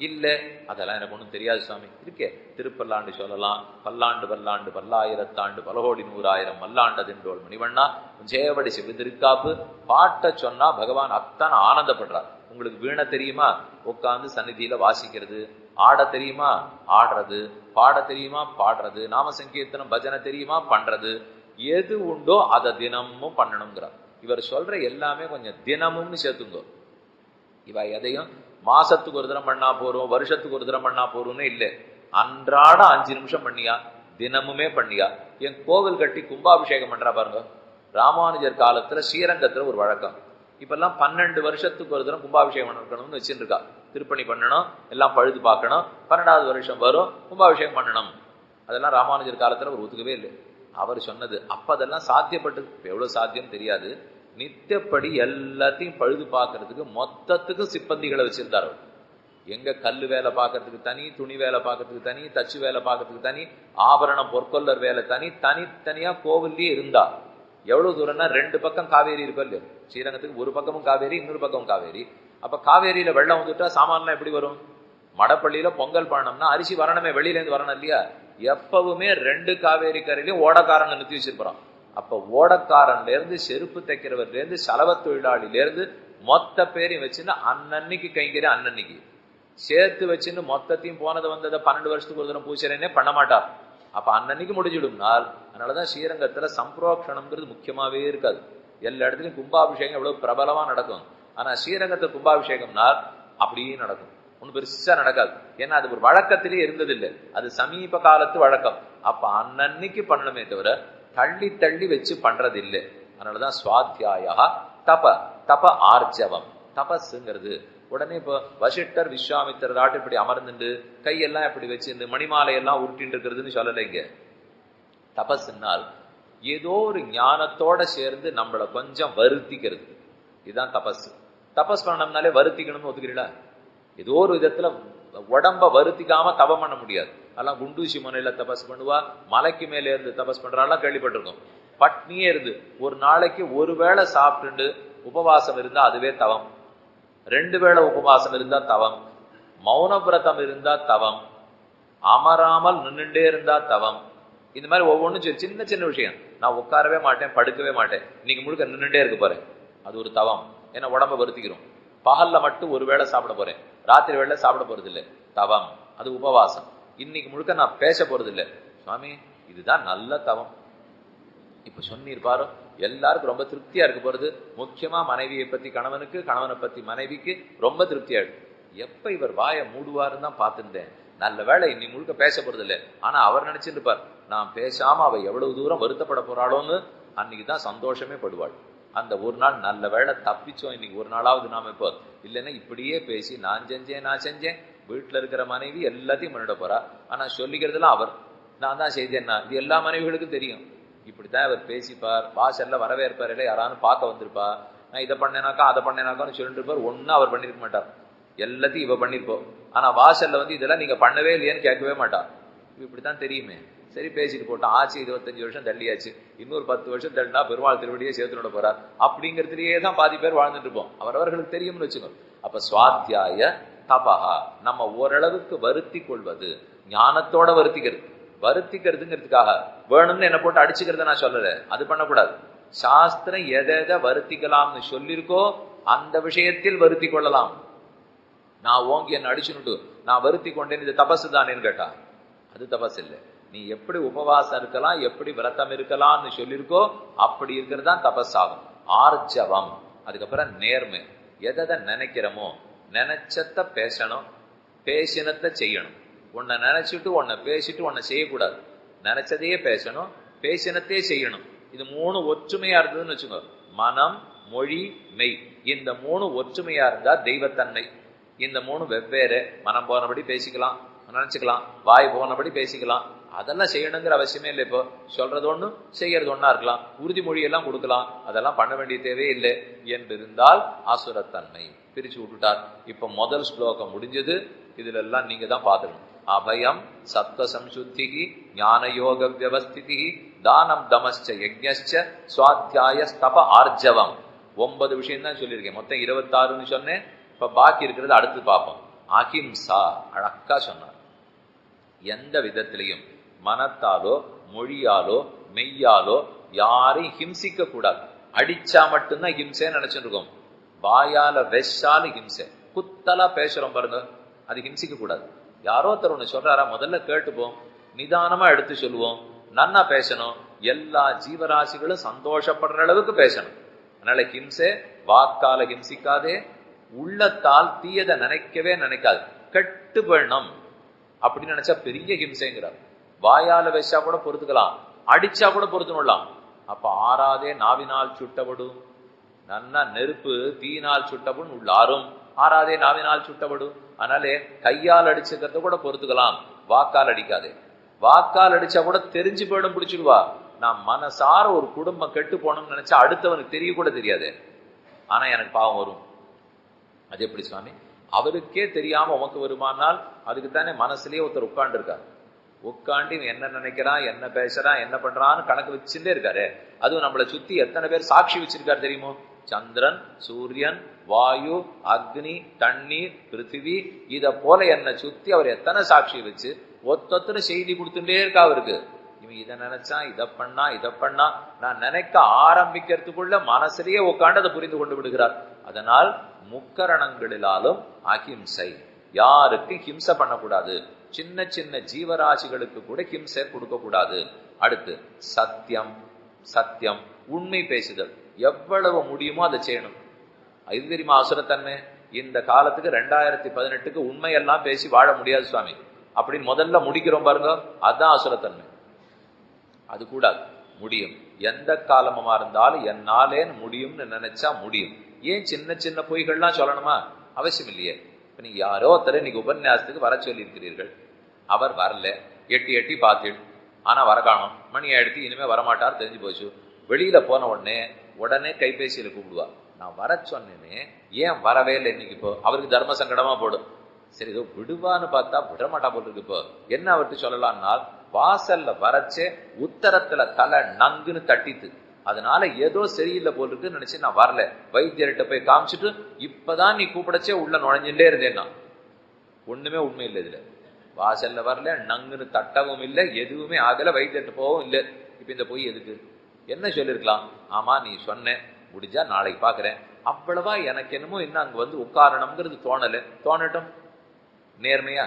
இல்ல அதெல்லாம் எனக்கு ஒண்ணும் தெரியாது சுவாமி, இருக்கே திருப்பல்லாண்டு சொல்லலாம், பல்லாண்டு பல்லாண்டு பல்லாயிரத்தாண்டு பலகோடி 100,000 மல்லாண்டதென்றோள் மணிவண்ணா ஜெயவடி சிவதிருக்காப்பு பாட்ட சொன்னா பகவான் அத்தனை ஆனந்தப்படுறார். உங்களுக்கு வீணை தெரியுமா? உட்காந்து சந்நிதியில வாசிக்கிறது. ஆட தெரியுமா? ஆடுறது. பாட தெரியுமா? பாடுறது. நாம சங்கீர்த்தனம் பஜனை தெரியுமா? பண்றது. எது உண்டோ அதை தினமும் பண்ணணுங்கிறார். இவர் சொல்ற எல்லாமே கொஞ்சம் தினமும்னு சேர்த்துங்கோ. இவ எதையும் மாசத்துக்கு ஒரு தினம் பண்ணா போறோம், வருஷத்துக்கு ஒரு தினம் பண்ணா போறோம்னு இல்லை. அன்றாட 5 நிமிஷம் பண்ணியா, தினமுமே பண்ணியா. என் கோவில் கட்டி கும்பாபிஷேகம் பண்றா பாருங்க. ராமானுஜர் காலத்துல ஸ்ரீரங்கத்துல ஒரு வழக்கம். இப்பெல்லாம் 12 வருஷத்துக்கு ஒரு தினம் கும்பாபிஷேகம் பண்ணணும்னு வச்சுட்டு இருக்கா. திருப்பணி பண்ணணும், எல்லாம் பழுது பார்க்கணும், 12வது வருஷம் வரும் கும்பாபிஷேகம் பண்ணணும். அதெல்லாம் ராமானுஜர் காலத்துல அவர் ஒத்துக்கவே இல்லை. அவர் சொன்னது அப்ப அதெல்லாம் சாத்தியப்பட்டது. எவ்வளவு சாத்தியம் தெரியாது. நித்தியப்படி எல்லாத்தையும் பழுது பார்க்கறதுக்கு மொத்தத்துக்கும் சிப்பந்திகளை வச்சிருந்தார் அவர். எங்க கல்லு வேலை பார்க்கறதுக்கு தனி, துணி வேலை பார்க்கறதுக்கு தனி, தச்சு வேலை பார்க்கறதுக்கு தனி, ஆபரணம் பொற்கொல்லர் வேலை தனி, தனித்தனியா கோவில்லயே இருந்தா. எவ்வளவு தூரம்னா 2 பக்கம் காவேரி இருக்கும் இல்லையா, ஸ்ரீரங்கத்துக்கு ஒரு பக்கமும் காவேரி, இன்னொரு பக்கமும் காவேரி. அப்ப காவேரியில வெள்ளம் வந்துட்டா சாமான்லாம் எப்படி வரும்? மடப்பள்ளியில பொங்கல் பண்ணோம்னா அரிசி வரணுமே, வெளியில இருந்து வரணும் இல்லையா? எப்பவுமே 2 காவேரி கரையிலையும் ஓடக்காரங்க நிறுத்தி வச்சிருப்பான். அப்ப ஓடக்காரன்ல இருந்து, செருப்பு தைக்கிறவர்ல இருந்து, சலவ தொழிலாளில இருந்து மொத்த பேரையும் வச்சுன்னு அன்னன்னைக்கு கைங்கறி அன்னன்னைக்கு சேர்த்து வச்சுன்னு மொத்தத்தையும் போனதை வந்ததை 12 வருஷத்துக்கு ஒரு தரம் பூசறேன்னே பண்ண மாட்டார். அப்ப அன்னன்னைக்கு முடிஞ்சிடும் நாள். அதனாலதான் ஸ்ரீரங்கத்துல சம்பிரோக்ஷணம்ங்கிறது முக்கியமாவே இருக்காது. எல்லா இடத்துலயும் கும்பாபிஷேகம் எவ்வளவு பிரபலமா நடக்கும். ஆனா ஸ்ரீரங்கத்துல கும்பாபிஷேகம்னால் அப்படியே நடக்கும், ஒண்ணு பெருசா நடக்காது. ஏன்னா அது ஒரு வழக்கத்திலேயே இருந்தது இல்லை, அது சமீப காலத்து வழக்கம். அப்ப அன்னன்னைக்கு பண்ணணுமே தவிர தள்ளி தள்ளி வச்சு பண்றது இல்லை. அதனாலதான் சுவாத்தியாயா தப, தப ஆர்ஜவம். தபஸ்ங்கிறது உடனே இப்போ வசிஷ்டர் விஸ்வாமித்திரர் ஆட்டு இப்படி அமர்ந்துட்டு கையெல்லாம் இப்படி வச்சு இந்த மணிமாலையெல்லாம் உருட்டின்னு இருக்கிறதுன்னு சொல்லலைங்க. தபஸ்னால் ஏதோ ஒரு ஞானத்தோட சேர்ந்து நம்மளை கொஞ்சம் வருத்திக்கிறது, இதுதான் தபஸ். தபஸ் பண்ணணும்னாலே வருத்திக்கணும்னு ஒத்துக்கிறீங்களா? ஏதோ ஒரு விதத்துல உடம்ப வருத்திக்காம தபம் பண்ண முடியாது. அதெல்லாம் குண்டூசி முனையில தபஸ் பண்ணுவா, மலைக்கு மேல இருந்து தபஸ் பண்றாலாம் கேள்விப்பட்டிருக்கோம். பட்னியே இருந்து ஒரு நாளைக்கு ஒரு வேளை சாப்பிட்டு உபவாசம் இருந்தா அதுவே தவம். 2 வேளை உபவாசம் இருந்தா தவம். மௌன விரதம் இருந்தா தவம். அமராமல் நின்றுட்டே இருந்தா தவம். இந்த மாதிரி ஒவ்வொன்றும் சின்ன சின்ன விஷயம். நான் உட்காரவே மாட்டேன், படுக்கவே மாட்டேன், இன்னைக்கு முழுக்க நின்றுட்டே இருக்க போறேன், அது ஒரு தவம். ஏன்னா உடம்ப வருத்திக்கிறோம். பகல்ல மட்டும் ஒரு வேளை சாப்பிட போறேன், ராத்திரி வேளை சாப்பிட போறது இல்லை, தவம், அது உபவாசம். இன்னைக்கு முழுக்க நான் பேச போறது இல்லை, சுவாமி இதுதான் நல்ல தவம். இப்ப சொன்னிருப்பாரோ எல்லாருக்கும் ரொம்ப திருப்தியா இருக்க போறது. முக்கியமா மனைவியை பத்தி கணவனுக்கு, கணவனை பத்தி மனைவிக்கு ரொம்ப திருப்தியா இருக்கு. எப்ப இவர் வாயை மூடுவாருன்னு தான் பார்த்துட்டேன். நல்ல வேளை இன்னைக்கு முழுக்க பேச போறது இல்லை. ஆனா அவர் நினைச்சிட்டு இருப்பார், நான் பேசாம அவ எவ்வளவு தூரம் வருத்தப்பட போறாளோன்னு. அன்னைக்குதான் சந்தோஷமே படுவாள். அந்த ஒரு நாள் நல்ல வேளை தப்பிச்சோம், இன்னைக்கு ஒரு நாளாவது நாம இப்போ இல்லைன்னா இப்படியே பேசி நான் செஞ்சேன் வீட்டுல இருக்கிற மனைவி எல்லாத்தையும் பண்ணிட போறா. ஆனா சொல்லிக்கிறதுலாம் அவர், நான் தான் செய்தேன்னா இது எல்லா மனைவிகளுக்கும் தெரியும். இப்படித்தான் அவர் பேசிப்பார். வாசல்ல வரவேற்பார், இல்லை யாரானு பார்க்க வந்திருப்பா, நான் இதை பண்ணேனாக்கா அதை பண்ணேனாக்கான்னு சொல்லிட்டு இருப்பார். ஒன்னும் அவர் பண்ணிருக்க மாட்டார், எல்லாத்தையும் இவ பண்ணிருப்போம். ஆனா வாசல்ல வந்து இதெல்லாம் நீங்க பண்ணவே இல்லையான்னு கேட்கவே மாட்டார். இப்படித்தான் தெரியுமே. சரி பேசிட்டு போட்டோம், ஆச்சு 25 வருஷம் தள்ளியாச்சு, இன்னொரு 10 வருஷம் தள்ளினா பெருமாள் திருவடியே சேர்த்துனோட போறார் அப்படிங்கிறதுலயே தான் பாதி பேர் வாழ்ந்துட்டு இருப்போம். அவரவர்களுக்கு தெரியும்னு வச்சுக்கோங்க. அப்ப சுவாத்தியாய தபஹா, நம்ம ஓரளவுக்கு வருத்தி கொள்வது, ஞானத்தோட வருத்திக்கிறது. வருத்திக்கிறதுங்கிறதுக்காக வேணும்னு என்ன போட்டு அடிச்சுக்கிறத நான் சொல்லல, அது பண்ணக்கூடாது. சாஸ்திரம் எதை வருத்திக்கலாம்னு சொல்லிருக்கோ அந்த விஷயத்தில் வருத்தி கொள்ளலாம். நான் ஓங்கி என்ன அடிச்சுட்டு நான் வருத்தி கொண்டேன், இது தபசு தானேன்னு கேட்டா அது தபஸ் இல்லை. நீ எப்படி உபவாசம் இருக்கலாம், எப்படி விரதம் இருக்கலாம்னு சொல்லிருக்கோ அப்படி இருக்கிறது தான் தபஸ் ஆகும். ஆர்ஜவம், அதுக்கப்புறம் நேர்மை. எதை நினைக்கிறோமோ நினைச்சத பேசணும், பேசினத்தை செய்யணும். உன்னை நினைச்சிட்டு உன்னை பேசிட்டு உன்னை செய்யக்கூடாது. நினைச்சதையே பேசணும், பேசினத்தையே செய்யணும். இது 3 ஒற்றுமையா இருந்ததுன்னு வச்சுக்கோ. மனம், மொழி, மெய், இந்த 3 ஒற்றுமையா இருந்தா தெய்வத்தன்மை. இந்த 3 வெவ்வேறு. மனம் போனபடி பேசிக்கலாம், நினைச்சுக்கலாம், வாய் போனபடி பேசிக்கலாம், அதெல்லாம் செய்யணுங்கிற அவசியமே இல்லை. இப்போ சொல்றது ஒண்ணு செய்யறது ஒண்ணா இருக்கலாம், உறுதிமொழியெல்லாம் கொடுக்கலாம், அதெல்லாம் பண்ண வேண்டிய தேவையே இல்லை என்று இருந்தால் அசுரத்தன்மை. பிரிச்சு விட்டுட்டார். இப்ப முதல் ஸ்லோகம் முடிஞ்சது. இதுல எல்லாம் நீங்க தான் பாத்துக்கணும். அபயம் சத்வ சம்சுத்திகி ஞான யோக வியவஸ்திதி தானம் தமஸ்ச யஜ்ஞஸ்ச சுவாத்தியாய ஸ்தப ஆர்ஜவம். 9 விஷயம் தான் சொல்லியிருக்கேன், மொத்தம் 26ன்னு சொன்னேன். இப்ப பாக்கி இருக்கிறது அடுத்து பார்ப்போம். அஹிம்சா, அழக்கா சொன்னார். எந்த விதத்திலையும் மனத்தாலோ மொழியாலோ மெய்யாலோ யாரையும் ஹிம்சிக்க கூடாது. அடிச்சா மட்டும்தான் ஹிம்சைன்னு நினைச்சுட்டு இருக்கோம். வாயால வெஷால ஹிம்சை, குத்தலா பேசுறோம் பாருங்க, அது ஹிம்சிக்க கூடாது. யாரோ ஒருத்தர் ஒண்ணு சொல்றாரா, முதல்ல கேட்டுப்போம், நிதானமா எடுத்து சொல்லுவோம், நன்னா பேசணும். எல்லா ஜீவராசிகளும் சந்தோஷப்படுற அளவுக்கு பேசணும். அதனால ஹிம்சை வாக்கால ஹிம்சிக்காதே, உள்ளத்தால் தீயதை நினைக்கவே நினைக்காது. கெட்டு போயிடணும் அப்படின்னு நினைச்சா பெரிய ஹிம்சைங்கிறார். வாயால வெச்சா கூட பொறுத்துக்கலாம், அடிச்சா கூட பொறுத்துலாம். அப்ப ஆறாதே நாவினால் சுட்டப்படும். நன்னா நெருப்பு தீயினால் சுட்டப்படும் உள்ளாரும், ஆறாதே நாவினால் சுட்டப்படும். அதனாலே கையால் அடிச்சுக்கிறத கூட பொறுத்துக்கலாம், வாக்கால் அடிக்காதே. வாக்கால் அடிச்சா கூட தெரிஞ்சு போயிடும், பிடிச்சிடுவா. நான் மனசார ஒரு குடும்பம் கெட்டு போனோம்னு நினைச்சா அடுத்தவனுக்கு தெரிய கூட தெரியாது, ஆனா எனக்கு பாவம் வரும். அது எப்படி சுவாமி? அவருக்கே தெரியாம உமக்கு வருமானால் அதுக்கு தானே மனசுலயே ஒருத்தர் உட்கார்ந்து இருக்காரு. உட்காந்து என்ன நினைக்கிறான், என்ன பேசுறான், என்ன பண்றான்னு கணக்கு வச்சுட்டே இருக்காரு. அதுவும் நம்மளை சுத்தி எத்தனை பேர் சாட்சி வச்சிருக்காரு தெரியுமோ? சந்திரன், சூரியன், வாயு, அக்னி, தண்ணீர், பிருத்திவி, இத போல என்னை சுத்தி அவர் எத்தனை சாட்சி வச்சு ஒத்தொத்தனை செய்தி கொடுத்துட்டே இருக்கா அவருக்கு. இவன் இதை நினைச்சான், இதை பண்ணா நான் நினைக்க ஆரம்பிக்கிறதுக்குள்ள மனசுலயே உட்காந்து அதை புரிந்து கொண்டு விடுகிறார். அதனால் முக்கரணங்களிலாலும் அஹிம்சை, யாருக்கு ஹிம்சை பண்ணக்கூடாது, சின்ன சின்ன ஜீவராசிகளுக்கு கூட ஹிம்சை கொடுக்க கூடாது. அடுத்து சத்தியம், சத்தியம் உண்மை பேசுதல், எவ்வளவு முடியுமோ அதை செய்யணும். இது தெரியுமா அசுரத்தன்மை? இந்த காலத்துக்கு 2018க்கு உண்மையெல்லாம் பேசி வாழ முடியாது சுவாமி அப்படின்னு முதல்ல முடிக்கிறோம் பாருங்க, அதுதான் அசுரத்தன்மை. அது கூடாது. முடியும், எந்த காலமா இருந்தாலும் என்னாலேன்னு முடியும்னு நினைச்சா முடியும். ஏன் சின்ன சின்ன பொய்கள்லாம் சொல்லணுமா? அவசியம் இல்லையே. இப்ப நீங்க யாரோ ஒருத்தர் இன்னைக்கு உபன்யாசத்துக்கு வர சொல்லி இருக்கிறீர்கள், அவர் வரல, எட்டி எட்டி பார்த்தீள், ஆனா வர காணும், மணி ஆயிடுத்து, இனிமே வரமாட்டார் தெரிஞ்சு போச்சு. வெளியில போன உடனே கைபேசியில கூப்பிடுவா, நான் வர சொன்னேனே ஏன் வரவே இல்லை இன்னைக்கு? இப்போ அவருக்கு தர்ம சங்கடமா போடும். சரி ஏதோ விடுவான்னு பார்த்தா விடமாட்டா போட்டுருக்கு. இப்போ என்ன அவர்கிட்ட சொல்லலாம்னா, வாசல்ல வரச்சே உத்தரத்துல தலை நங்குன்னு தட்டித்து, அதனால ஏதோ சரியில்லை போல் இருக்குன்னு நினைச்சு நான் வரல, வைத்தியர்கிட்ட போய் காமிச்சிட்டு இப்பதான் நீ கூப்பிடச்சே உள்ள நுழைஞ்சுட்டே இருந்தேன்னா ஒண்ணுமே உண்மை இல்லை. இதுல வாசல்ல வரல, நங்குன்னு தட்டவும் இல்லை, எதுவுமே ஆகல, வைத்தியர்கிட்ட போகவும் இல்லை. இப்ப இந்த பொய் எதுக்கு? என்ன சொல்லிருக்கலாம்? ஆமா நீ சொன்ன, முடிஞ்சா நாளைக்கு பாக்குறேன், அவ்வளவா எனக்கு என்னமோ இன்னும் அங்க வந்து உட்காரணுங்கிறது தோணல, தோணட்டும். நேர்மையா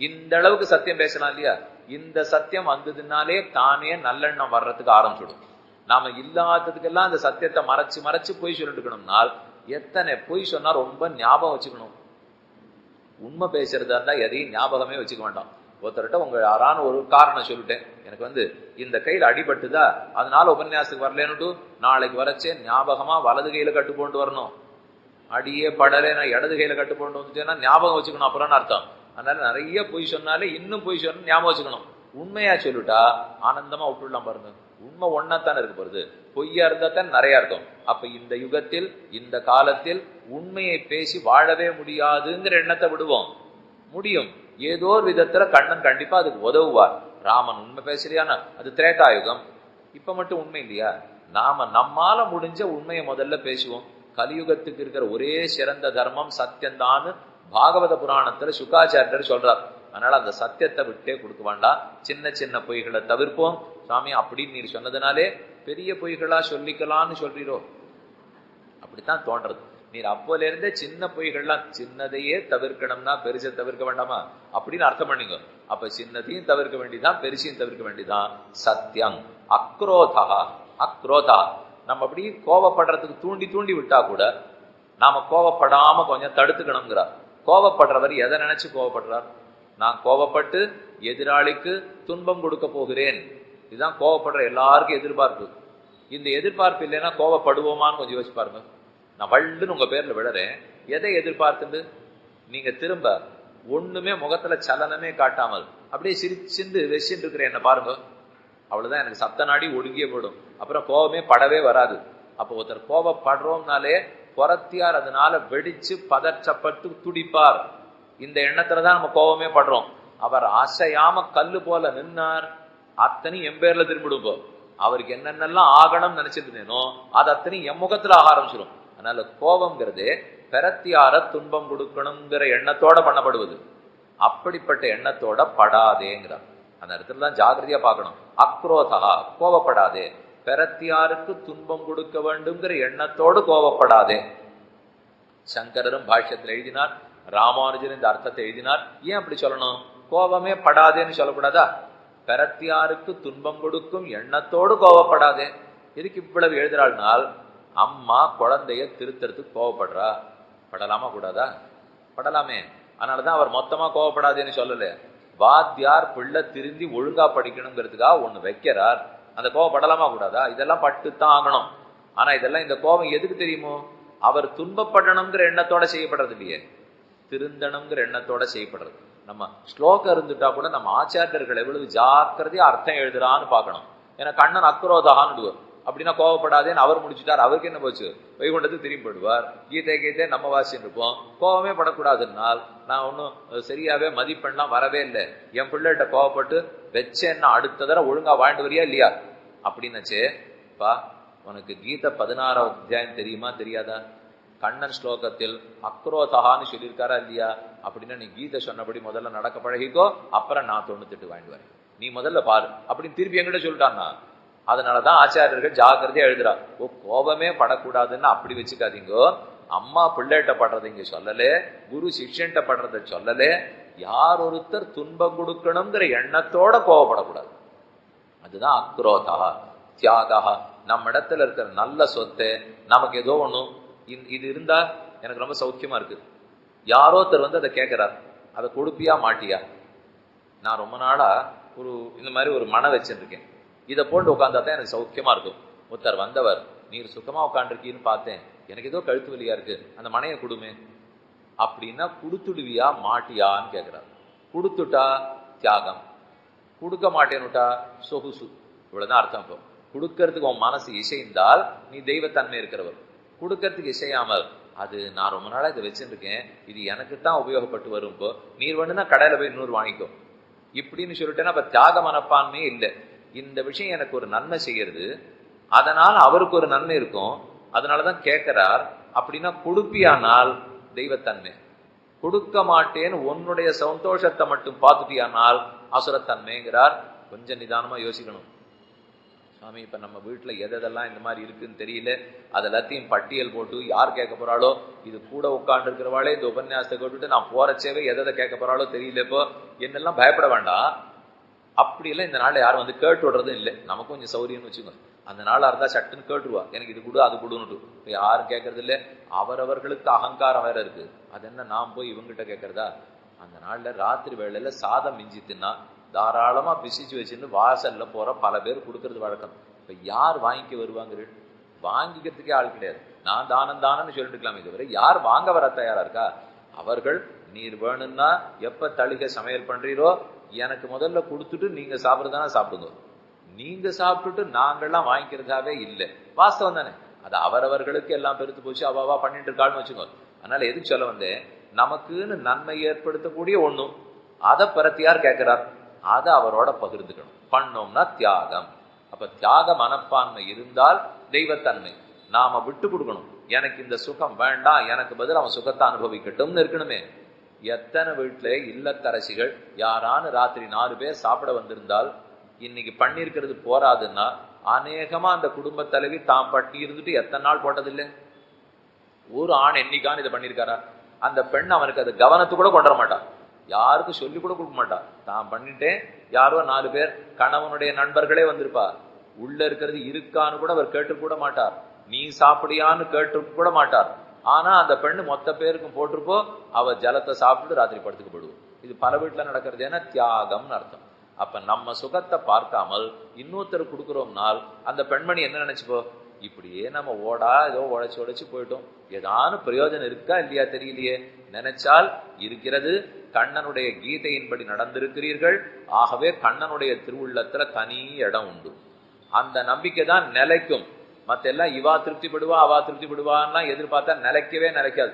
இந்த அளவுக்கு சத்தியம் பேசலாம் இல்லையா? இந்த சத்தியம் வந்ததுனாலே தானே நல்லெண்ணம் வர்றதுக்கு ஆரம்பிச்சுடும். நாம இல்லாததுக்கெல்லாம் அந்த சத்தியத்தை மறைச்சு மறைச்சு பொய் சொல்லிட்டு இருக்கணும்னால் எத்தனை பொய் சொன்னா ரொம்ப ஞாபகம் வச்சுக்கணும். உண்மை பேசுறதா இருந்தா எதையும் ஞாபகமே வச்சுக்க வேண்டாம். ஒருத்தர்கிட்ட உங்க யாரான ஒரு காரணம் சொல்லிட்டேன், எனக்கு வந்து இந்த கையில அடிபட்டுதா அதனால உபன்யாசத்துக்கு வரலன்னுட்டு நாளைக்கு வரச்சே ஞாபகமா வலது கையில கட்டு போட்டு வரணும். அடியே படலை நான் இடது கையில கட்டு போட்டு வந்துட்டேன்னா ஞாபகம் வச்சுக்கணும் அப்புறம்னு அர்த்தம். அதனால நிறைய பொய் சொன்னாலே இன்னும் பொய் சொன்ன ஞாபகம் வச்சுக்கணும். உண்மையா சொல்லிட்டா ஆனந்தமா விட்டுடலாம் பாருங்க. உண்மை ஒன்னாத்தானே இருக்கு போறது, பொய்யா இருந்தா தான் நிறைய இருக்கும். அப்ப இந்த யுகத்தில் இந்த காலத்தில் உண்மையை பேசி வாழவே முடியாதுங்கிற எண்ணத்தை விடுவோம். முடியும், ஏதோ ஒரு விதத்துல கண்ணன் கண்டிப்பா அதுக்கு உதவுவார். ராமன் உண்மை பேசலையானா அது திரேதாயுகம். இப்ப மட்டும் உண்மை இல்லையா? நாம நம்மால முடிஞ்ச உண்மையை முதல்ல பேசுவோம். கலியுகத்துக்கு இருக்கிற ஒரே சிறந்த தர்மம் சத்தியம்தான் பாகவத புராணத்துல சுக்காச்சாரியர் சொல்றார். அதனால அந்த சத்தியத்தை விட்டே கொடுக்க வேண்டாம். சின்ன சின்ன பொய்களை தவிர்ப்போம். சாமி அப்படின்னு நீர் சொன்னதுனாலே பெரிய பொய்களா சொல்லிக்கலாம்னு சொல்றீரோ? அப்படித்தான் தோன்றது. நீர் அப்போல இருந்தே சின்ன பொய்கள்லாம் சின்னதையே தவிர்க்கணும்னா பெருசை தவிர்க்க வேண்டாமா அப்படின்னு அர்த்தம் பண்ணிங்க. அப்ப சின்னதையும் தவிர்க்க வேண்டியதான், பெருசையும் தவிர்க்க வேண்டியதான். சத்தியம், அக்ரோதா. அக்ரோதா நம்ம அப்படி கோவப்படுறதுக்கு தூண்டி தூண்டி விட்டா கூட நாம கோவப்படாம கொஞ்சம் தடுத்துக்கணுங்கிறார். கோவப்படுறவர் எதை நினைச்சு கோவப்படுறார்? நான் கோவப்பட்டு எதிராளிக்கு துன்பம் கொடுக்க போகிறேன், இதுதான் கோவப்படுற எல்லாருக்கும் எதிர்பார்ப்பு. இந்த எதிர்பார்ப்பு இல்லைன்னா கோவப்படுவோமான்னு கொஞ்சம் யோசிச்சு பாருங்க. நான் வள்ளுன்னு உங்க பேர்ல விழறேன், எதை எதிர்பார்த்துண்டு நீங்க திரும்ப ஒண்ணுமே முகத்துல சலனமே காட்டாமல் அப்படியே சிரிச்சுண்டு வெசின்னு இருக்கிற என்ன பாருங்க, அவ்வளவுதான். எனக்கு சப்த நாடி ஒடுங்கியே போடும், அப்புறம் கோபமே படவே வராது. அப்போ ஒருத்தர் கோபப்படுறோம்னாலே புறத்தியார் அதனால வெடிச்சு பதற்றப்பட்டு துடிப்பார். இந்த எண்ணத்துலதான் நம்ம கோபமே படுறோம். அவர் அசையாம கல்லு போல நின்னார், அத்தனையும் என் பேர்ல திரும்பிடுப்போம். அவருக்கு என்னென்னலாம் ஆகணும்னு நினைச்சிட்டு இருந்தேனோ அது அத்தனையும் என் முகத்துல ஆக ஆரம்பிச்சிடும். அதனால கோபம்ங்கிறது பெறத்தியார துன்பம் கொடுக்கணுங்கிற எண்ணத்தோட பண்ணப்படுவது. அப்படிப்பட்ட எண்ணத்தோட படாதேங்கிறார். அந்த இடத்துல தான் ஜாகிரதையா பார்க்கணும். அக்ரோதா, கோவப்படாதே. பெறத்தியாருக்கு துன்பம் கொடுக்க வேண்டும்ங்கிற எண்ணத்தோடு கோவப்படாதே. சங்கரரும் பாஷ்யத்தில் எழுதினார், ராமானுஜன் இந்த அர்த்தத்தை எழுதினார். ஏன் அப்படி சொல்லணும்? கோபமே படாதேன்னு சொல்லக்கூடாதா? பெறத்தியாருக்கு துன்பம் கொடுக்கும் எண்ணத்தோடு கோவப்படாதே. எதுக்கு இவ்வளவு எழுதுறாள்னால், அம்மா குழந்தைய திருத்தறதுக்கு கோவப்படுறா, படலாமா கூடாதா? படலாமே. அதனாலதான் அவர் மொத்தமா கோவப்படாதேன்னு சொல்லல. வாத்தியார் பிள்ளை திருந்தி ஒழுங்கா படிக்கணுங்கிறதுக்காக ஒண்ணு வைக்கிறார், அந்த கோவம் படலாமா கூடாதா? இதெல்லாம் பட்டுத்தான் ஆகணும். ஆனா இதெல்லாம் இந்த கோபம் எதுக்கு தெரியுமோ? அவர் துன்பப்படணுங்கிற எண்ணத்தோட செய்யப்படுறது இல்லையே, திருந்தணுங்கிற எண்ணத்தோட செய்யப்படுறது. நம்ம ஸ்லோகம் இருந்துட்டா கூட நம்ம ஆச்சாரியர்கள் எவ்வளவு ஜாக்கிரதையா அர்த்தம் எழுதுறான்னு பார்க்கணும். ஏன்னா கண்ணன் அக்ரோதகான்னுடுவார். அப்படின்னா கோவப்படாதேன்னு அவர் முடிச்சுட்டார், அவருக்கு என்ன போச்சு, வைகுண்டத்துக்கு திரும்பி போடுவார். கீதை நம்ம வாசின்னு இருப்போம். கோவமே படக்கூடாதுன்னால் நான் ஒன்றும் சரியாவே மதிப்பெண்ணலாம் வரவே இல்லை. என் பிள்ளைகிட்ட கோவப்பட்டு வச்சேன்னா அடுத்த தடவை ஒழுங்கா வாழ்ந்து வரியா இல்லையா அப்படின்னாச்சே. பா உனக்கு கீதை 16வது அத்தியாயம் தெரியுமா தெரியாதா? கண்ணன் ஸ்லோகத்தில் அக்ரோதகான்னு சொல்லியிருக்காரா இல்லையா? அப்படின்னா நீ கீதை சொன்னபடி முதல்ல நடக்க பழகிக்கோ, அப்புறம் நான் 98 வாங்கிட்டு வரேன், நீ முதல்ல பாரு அப்படின்னு திருப்பி என்கிட்ட சொல்லிட்டான்னா. அதனாலதான் ஆச்சாரியர்கள் ஜாக்கிரதையா எழுதுறா, ஓ கோபமே படக்கூடாதுன்னு அப்படி வச்சுக்காதீங்கோ. அம்மா பிள்ளைகிட்ட படுறதை இங்க சொல்லலே, குரு சிஷ்யன்ட்ட படுறத சொல்லலே. யார் ஒருத்தர் துன்பம் கொடுக்கணுங்கிற எண்ணத்தோட கோவப்படக்கூடாது. அதுதான் அக்ரோதா தியாகா. நம்ம இடத்துல இருக்கிற நல்ல சொத்தை நமக்கு ஏதோ ஒண்ணும் இது இருந்தா எனக்கு ரொம்ப சௌக்கியமா இருக்கு, யாரோத்தர் வந்து அதை கேட்கிறார், அதை கொடுப்பியா மாட்டியா? நான் ரொம்ப நாளா இந்த மாதிரி ஒரு மனை வச்சுருக்கேன், இதை போட்டு உட்காந்தா தான் எனக்கு சௌக்கியமா இருக்கும். ஒருத்தர் வந்தவர், நீர் சுத்தமா உட்காந்துருக்கீன்னு பார்த்தேன், எனக்கு ஏதோ கழுத்து வலியா இருக்கு, அந்த மனையை கொடுமே அப்படின்னா கொடுத்துடுவியா மாட்டியான்னு கேட்கிறார். கொடுத்துட்டா தியாகம், கொடுக்க மாட்டேன்னுட்டா சொகுசு. இவ்வளவுதான் அர்த்தம். இப்போ கொடுக்கறதுக்கு உன் மனசு இசைந்தால் நீ தெய்வத்தன்மை இருக்கிறவர். கொடுக்கறதுக்கு இசையாமல் அது நான் ரொம்ப நாளா இதை வச்சுருக்கேன், இது எனக்கு தான் உபயோகப்பட்டு வரும், இப்போ நீர் வேணும்னா கடையில போய் 200 வாங்கிக்கோ இப்படின்னு சொல்லிட்டேன்னா அப்ப தியாக மனப்பான்மையே இல்லை. இந்த விஷயம் எனக்கு ஒரு நன்மை செய்யறது, அதனால அவருக்கு ஒரு நன்மை இருக்கும், அதனாலதான் கேட்கிறார். அப்படின்னா கொடுப்பியானால் தெய்வத்தன்மை, கொடுக்க மாட்டேன்னு உன்னுடைய சந்தோஷத்தை மட்டும் பார்த்துட்டியானால் அசுரத்தன்மைங்கிறார். கொஞ்சம் நிதானமா யோசிக்கணும். சுவாமி இப்ப நம்ம வீட்டுல எதெல்லாம் இந்த மாதிரி இருக்குன்னு தெரியல, அது எல்லாத்தையும் பட்டியல் போட்டு யார் கேட்க போறாளோ, இது கூட உட்கார்ந்து இருக்கிறவாளே இந்த உபன்யாசத்தை கேட்டுட்டு நான் போறச்சேவே எதை கேட்க போறாளோ தெரியல, இப்போ என்னெல்லாம் பயப்பட வேண்டாம். அப்படியெல்லாம் இந்த நாள்ல யாரும் வந்து கேட்டு விடுறதும் இல்லை. நமக்கும் கொஞ்சம் சௌரியம்னு வச்சுக்கோங்க. அந்த நாளா இருந்தா சட்டுன்னு கேட்டுருவா, எனக்கு இது கொடு அது கொடுன்னுட்டு. இப்போ யாரும் கேட்கறது இல்லை. அவரவர்களுக்கு அகங்காரம் வேற இருக்கு, அது என்ன நாம் போய் இவங்கிட்ட கேட்கறதா? அந்த நாள்ல ராத்திரி வேளையில சாதம் மிஞ்சி தின்னா தாராளமா பிசிச்சு வச்சுன்னு வாசல்ல போற பல பேர் கொடுக்கறது வழக்கம். இப்ப யார் வாங்கிக்க வருவாங்க? வாங்கிக்கிறதுக்கே ஆள் கிடையாது. நான் தானம்னு சொல்லிட்டு இருக்கலாமே தவிர யார் வாங்க வர தயாரா இருக்கா? அவர்கள் நீர் வேணும்னா எப்ப தளிகை சமையல் பண்றீரோ எனக்கு முதல்ல கொடுத்துட்டு நீங்க சாப்பிடுறதானா சாப்பிடுங்க, நீங்க சாப்பிட்டுட்டு நாங்கள்லாம் வாங்கிக்கிறதாவே இல்லை. வாஸ்தவம் தானே? அது அவரவர்களுக்கு எல்லாம் பெருத்து போச்சு, அவாவா பண்ணிட்டு இருக்காள்னு வச்சுக்கோ. அதனால எதுக்கு சொல்ல வந்தேன், நமக்குன்னு நன்மை ஏற்படுத்தக்கூடிய ஒண்ணும் அதை பரத்தியார் கேட்கிறார், அதை அவரோட பகிர்ந்துக்கணும். பண்ணோம்னா தியாகம். அப்ப தியாக மனப்பான்மை இருந்தால் தெய்வத்தன்மை. நாம விட்டு கொடுக்கணும். எனக்கு இந்த சுகம் வேண்டாம், எனக்கு பதில் அவன் சுகத்தை அனுபவிக்கட்டும்னு இருக்கணுமே. எத்தனை வீட்டுல இல்லத்தரசிகள் யாரானு ராத்திரி 4 பேர் சாப்பிட வந்திருந்தால் இன்னைக்கு பண்ணிருக்கிறது போராதுன்னா அநேகமா அந்த குடும்ப தலைவி தான் பட்டி இருந்துட்டு எத்தனை நாள் போட்டதில்லை? ஒரு ஆண் என்னைக்கான்னு இதை பண்ணிருக்காரா? அந்த பெண் அவனுக்கு அது கவனத்து கூட கொண்டு வர மாட்டான், யாருக்கும் சொல்லி கூட கொடுக்க மாட்டான். தான் பண்ணிட்டேன், யாரோ 4 பேர் கணவனுடைய நண்பர்களே வந்திருப்பா, உள்ள இருக்கிறது இருக்கான்னு கூட அவர் கேட்டு கூட மாட்டார், நீ சாப்பிடியான்னு கேட்டு கூட மாட்டார். ஆனா அந்த பெண்ணு மொத்த பேருக்கும் போட்டிருப்போ அவ ஜலத்தை சாப்பிட்டு ராத்திரி படுத்துக்கப்படுவோம். இது பல வீட்டுல நடக்கிறது. ஏன்னா தியாகம்னு அர்த்தம். அப்ப நம்ம சுகத்தை பார்க்காமல் இன்னொருத்தர் கொடுக்குறோம்னால் அந்த பெண்மணி என்ன நினைச்சுப்போ, இப்படியே நம்ம ஏதோ உழைச்சு போயிட்டோம், ஏதானு பிரயோஜனம் இருக்கா இல்லையா தெரியலையே, நினைச்சால் இருக்கிறது. கண்ணனுடைய கீதையின்படி நடந்திருக்கிறீர்கள், ஆகவே கண்ணனுடைய திருவுள்ளத்துல தனி இடம் உண்டு. அந்த நம்பிக்கை தான் நிலைக்கும். மத்த எல்லாம் இவா திருப்திப்படுவா அவா திருப்திப்படுவான்னா எதிர்பார்த்தா நிலைக்கவே நிலைக்காது.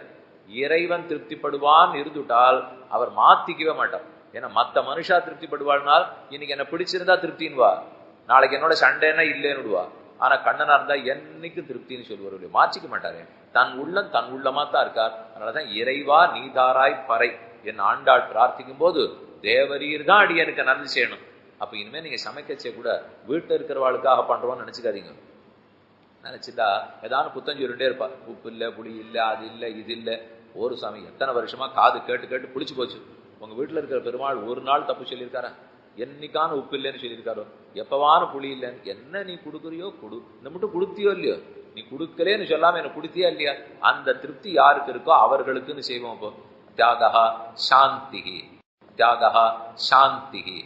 இறைவன் திருப்திப்படுவான் இருந்துட்டால் அவர் மாத்திக்கவே மாட்டார். ஏன்னா மத்த மனுஷா திருப்திப்படுவாள்னால் இன்னைக்கு என்ன பிடிச்சிருந்தா திருப்தின்வா, நாளைக்கு என்னோட சண்டைன்னா இல்லைன்னுடுவா. ஆனா கண்ணனா இருந்தா என்னைக்கு திருப்தின்னு சொல்லுவார், மாற்றிக்க மாட்டாரு. தன் உள்ளம் தன் உள்ளமா தான் இருக்கார். அதனாலதான் இறைவா நீதாராய் பறை என் ஆண்டாள் பிரார்த்திக்கும் போது தேவரீர் தான் அடி எனக்கு நன்மை செய்யணும். அப்ப இனிமே நீங்க சமைக்கச்சே கூட வீட்டுல இருக்கிறவாளுக்காக பண்றோம்னு நினைச்சுக்காதீங்க. நினைச்சுட்டா ஏதாவது புத்தம் சொல்லிட்டே இருப்பா, உப்பு இல்லை புளி இல்லை அது இல்லை இது இல்லை. ஒரு சாமி எத்தனை வருஷமா காது கேட்டு கேட்டு புளிச்சு போச்சு. உங்க வீட்டுல இருக்கிற பெருமாள் ஒரு நாள் தப்பு சொல்லியிருக்காரா? என்னைக்கான உப்பு இல்லைன்னு சொல்லியிருக்காரோ, எப்பவான புளி இல்லைன்னு. என்ன நீ கொடுக்குறியோ கொடு, இந்த மட்டும் கொடுத்தியோ இல்லையோ, நீ கொடுக்கலேன்னு சொல்லாம என்ன கொடுத்தியா இல்லையா, அந்த திருப்தி யாருக்கு இருக்கோ அவர்களுக்குன்னு செய்வோம். இப்போ தியாகா சாந்திகி, தியாகா சாந்திகி.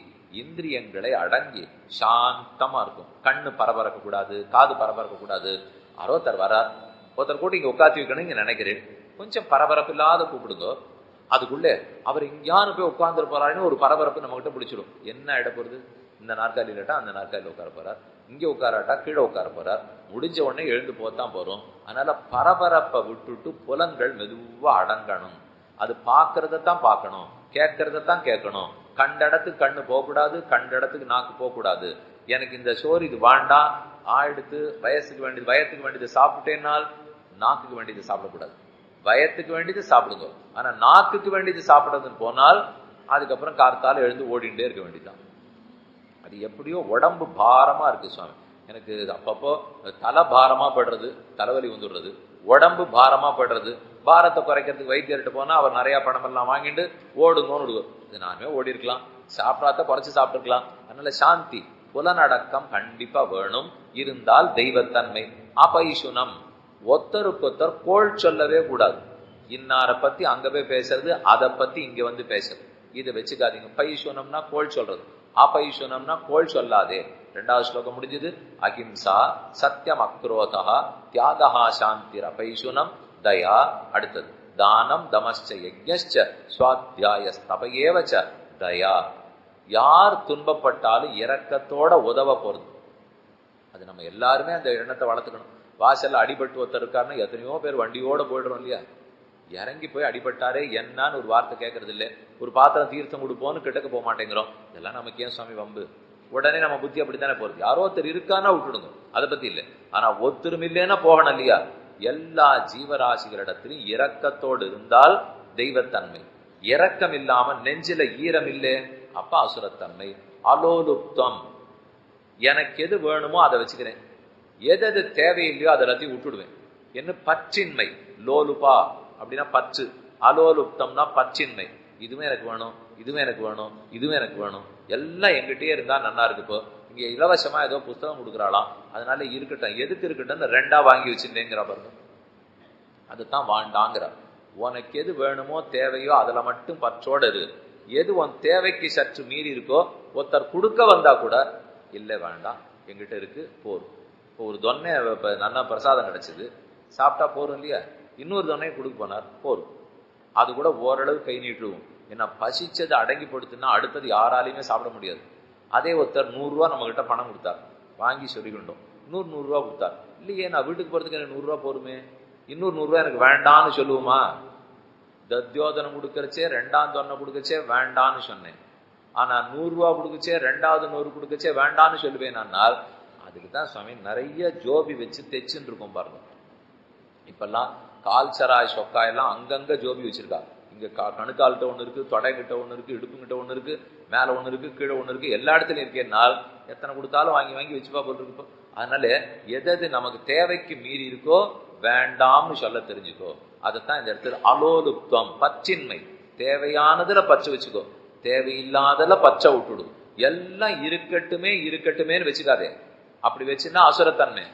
இந்திரியங்களை அடங்கி சாந்தமா இருக்கும். கண்ணு பரபரக்க கூடாது, காது பரபரக்க கூடாது. ஒருத்தர் வரார், ஒருத்தர் கூட இங்க உட்காந்து வைக்கணும் இங்க நினைக்கிறேன், கொஞ்சம் பரபரப்பு இல்லாத கூப்பிடுங்க. அதுக்குள்ளே அவர் இங்கேயானு போய் உட்கார்ந்து போறாருன்னு ஒரு பரபரப்பு நம்ம கிட்ட பிடிச்சிடும். என்ன ஆயிட போறது? இந்த நாற்காலி இல்லாட்டா அந்த நாற்காலியில் உட்கார போறார், இங்கே உட்காராட்டா கீழே உட்கார போறார். முடிஞ்ச உடனே எழுந்து போத்தான் போறோம். அதனால பரபரப்பை விட்டுட்டு புலன்கள் மெதுவா அடங்கணும். அது பார்க்கறதான் பார்க்கணும், கேட்கறதான் கேட்கணும். கண்ட இடத்துக்கு கண்ணு போகக்கூடாது, கண்ட இடத்துக்கு நாக்கு போகக்கூடாது. எனக்கு இந்த சோறு இது வேண்டாம் ஆயிடுத்து, வயசுக்கு வேண்டியது சாப்பிட்டேனால் நாக்குக்கு வேண்டியது சாப்பிடக்கூடாது. வயத்துக்கு வேண்டியது சாப்பிடுங்க, ஆனா நாக்குக்கு வேண்டியது சாப்பிடுறதுன்னு போனால் அதுக்கப்புறம் கார்த்தால எழுந்து ஓடிண்டே இருக்க வேண்டியதுதான். அது எப்படியோ உடம்பு பாரமா இருக்கு சுவாமி. எனக்கு அப்பப்போ தலை பாரமா படுறது, தலைவலி வந்துடுறது, உடம்பு பாரமா படுறது. பாரத்தை குறைக்கிறதுக்கு வைத்தியர்கிட்ட போனா அவர் நிறைய பணம் எல்லாம் வாங்கிட்டு ஓடுங்கன்னு விடுவோம். இது நானுமே ஓடி இருக்கலாம், சாப்பிடாத குறைச்சு சாப்பிட்டுருக்கலாம். அதனால சாந்தி புலனடக்கம் கண்டிப்பா வேணும். இருந்தால் தெய்வத்தன்மை. அபைசுனம், ஒத்தருக்கொத்தர் கோள் சொல்லவே கூடாது. இன்னார பத்தி அங்க போய் பேசுறது, அதை பத்தி இங்க வந்து பேசுறது, இதை வச்சுக்காதீங்க. பைசுனம்னா கோள் சொல்றது, அபைசுனம்னா கோள் சொல்லாதே. 2வது ஸ்லோகம் முடிஞ்சது. அஹிம்சா சத்தியம் அக்ரோதா தியாகா சாந்திர் அபைசுனம் தயா. அடுத்தது தானம் தமஸ்ச யஜ்ஞஸ்ச ஸ்வாத்யாயஸ்தபயேவச தயா. யார் துன்பப்பட்டாலும் இரக்கத்தோட உதவ போறது. அது நம்ம எல்லாருமே அந்த எண்ணத்தை வளர்த்துக்கணும். வாசல்ல அடிபட்டு ஒருத்தர் இருக்காருன்னா எத்தனையோ பேர் வண்டியோட போயிடுறோம் இல்லையா? இறங்கி போய் அடிபட்டாரே என்னன்னு ஒரு வார்த்தை கேட்கறது இல்லை. ஒரு பாத்திரம் தீர்த்தம் கொடுப்போன்னு கிட்டக்க போக மாட்டேங்கிறோம். இதெல்லாம் நமக்கு ஏன் சுவாமி வம்பு? உடனே நம்ம புத்தி அப்படித்தானே போறது. யாரோ ஒருத்தர் இருக்கானா விட்டுடுங்க, அதை பத்தி இல்லை. ஆனா ஒருத்தரும் இல்லைன்னா போகணும் இல்லையா? எல்லா ஜீவராசிகளிடத்திலும் இரக்கத்தோடு இருந்தால் தெய்வத்தன்மை. இரக்கம் இல்லாம நெஞ்சில ஈரம் இல்லை, அப்ப அசுரத்தன்மை. அலோலுப்தம், எனக்கு எது வேணுமோ அதை வச்சுக்கிறேன், எது தேவையில்லையோ அதை எல்லாத்தையும் விட்டுடுவேன். என்ன பற்றின்மை. லோலுபா அப்படின்னா பற்று, அலோலுப்தம்னா பற்றின்மை. இதுவும் எனக்கு வேணும், இதுவும் எனக்கு வேணும், இதுவும் எனக்கு வேணும், எல்லாம் எங்கிட்டே இருந்தா நல்லா இருக்கு. இப்போ இங்க இலவசமா ஏதோ புஸ்தகம் கொடுக்குறாளாம், அதனால இருக்கட்டும், எதுக்கு இருக்கட்டும் 2ஆ வாங்கி வச்சுட்டேங்கிற பாருங்க. அதுதான் வாண்டாங்கிற. உனக்கு எது வேணுமோ தேவையோ அதுல மட்டும் பற்றோடு இரு. எது உன் தேவைக்கு சற்று மீறி இருக்கோ, ஒருத்தர் கொடுக்க வந்தா கூட இல்லை வேண்டாம் எங்கிட்ட இருக்கு போரும். இப்போ ஒரு தொன்னை நல்லா பிரசாதம் கிடைச்சது, சாப்பிட்டா போரும் இல்லையா? இன்னொரு தொன்னையை கொடுக்க போனார், போரும். அது கூட ஓரளவு கை நீட்டுவோம். ஏன்னா பசிச்சது அடங்கி படுத்துன்னா அடுத்தது யாராலையுமே சாப்பிட முடியாது. அதே ஒருத்தர் 100 ரூபா நம்ம கிட்ட பணம் கொடுத்தார், வாங்கி சொல்லிக்கொண்டோம். 100 ரூபா கொடுத்தார், இல்லையே நான் வீட்டுக்கு போறதுக்கு எனக்கு 100 ரூபா போருமே, இன்னொரு 100 ரூபா எனக்கு வேண்டான்னு சொல்லுவோமா? தத்யோதனம் கொடுக்கறச்சே 2ஆம் தொன்னை கொடுக்கச்சே வேண்டான்னு சொன்னேன். ஆனா 100 ரூபா கொடுக்கச்சே 2வது 100 கொடுக்கச்சே வேண்டான்னு சொல்லுவேன். ஆனால் அதுக்குதான் சுவாமி நிறைய ஜோபி வச்சு தைச்சுன்னு இருக்கும் பாருங்க. இப்பெல்லாம் கால்சராய் சொக்காயெல்லாம் அங்கங்க ஜோபி வச்சிருக்கா. இங்க கணுக்கால்கிட்ட ஒண்ணு இருக்கு, தொடைக்கிட்ட ஒண்ணு இருக்கு, இடுப்புங்கிட்ட ஒண்ணு இருக்கு, மேல ஒண்ணு இருக்கு, கீழே ஒண்ணு இருக்கு, எல்லா இடத்துலயும் இருக்கேனால் எத்தனை கொடுத்தாலும் வாங்கி வாங்கி வச்சுப்பா போல் இருக்கு. அதனால எது நமக்கு தேவைக்கு மீறி இருக்கோ வேண்டாம்னு சொல்ல தெரிஞ்சுக்கோ. அதைத்தான் இந்த இடத்துல அலோலுப்தம், பற்றின்மை. தேவையானதுல பற்று வச்சுக்கோ, தேவையில்லாதல பச்சை விட்டுடும். எல்லாம் இருக்கட்டுமே இருக்கட்டுமேன்னு வச்சுக்காதே. அப்படி வச்சுன்னா அசுரத்தன்மை.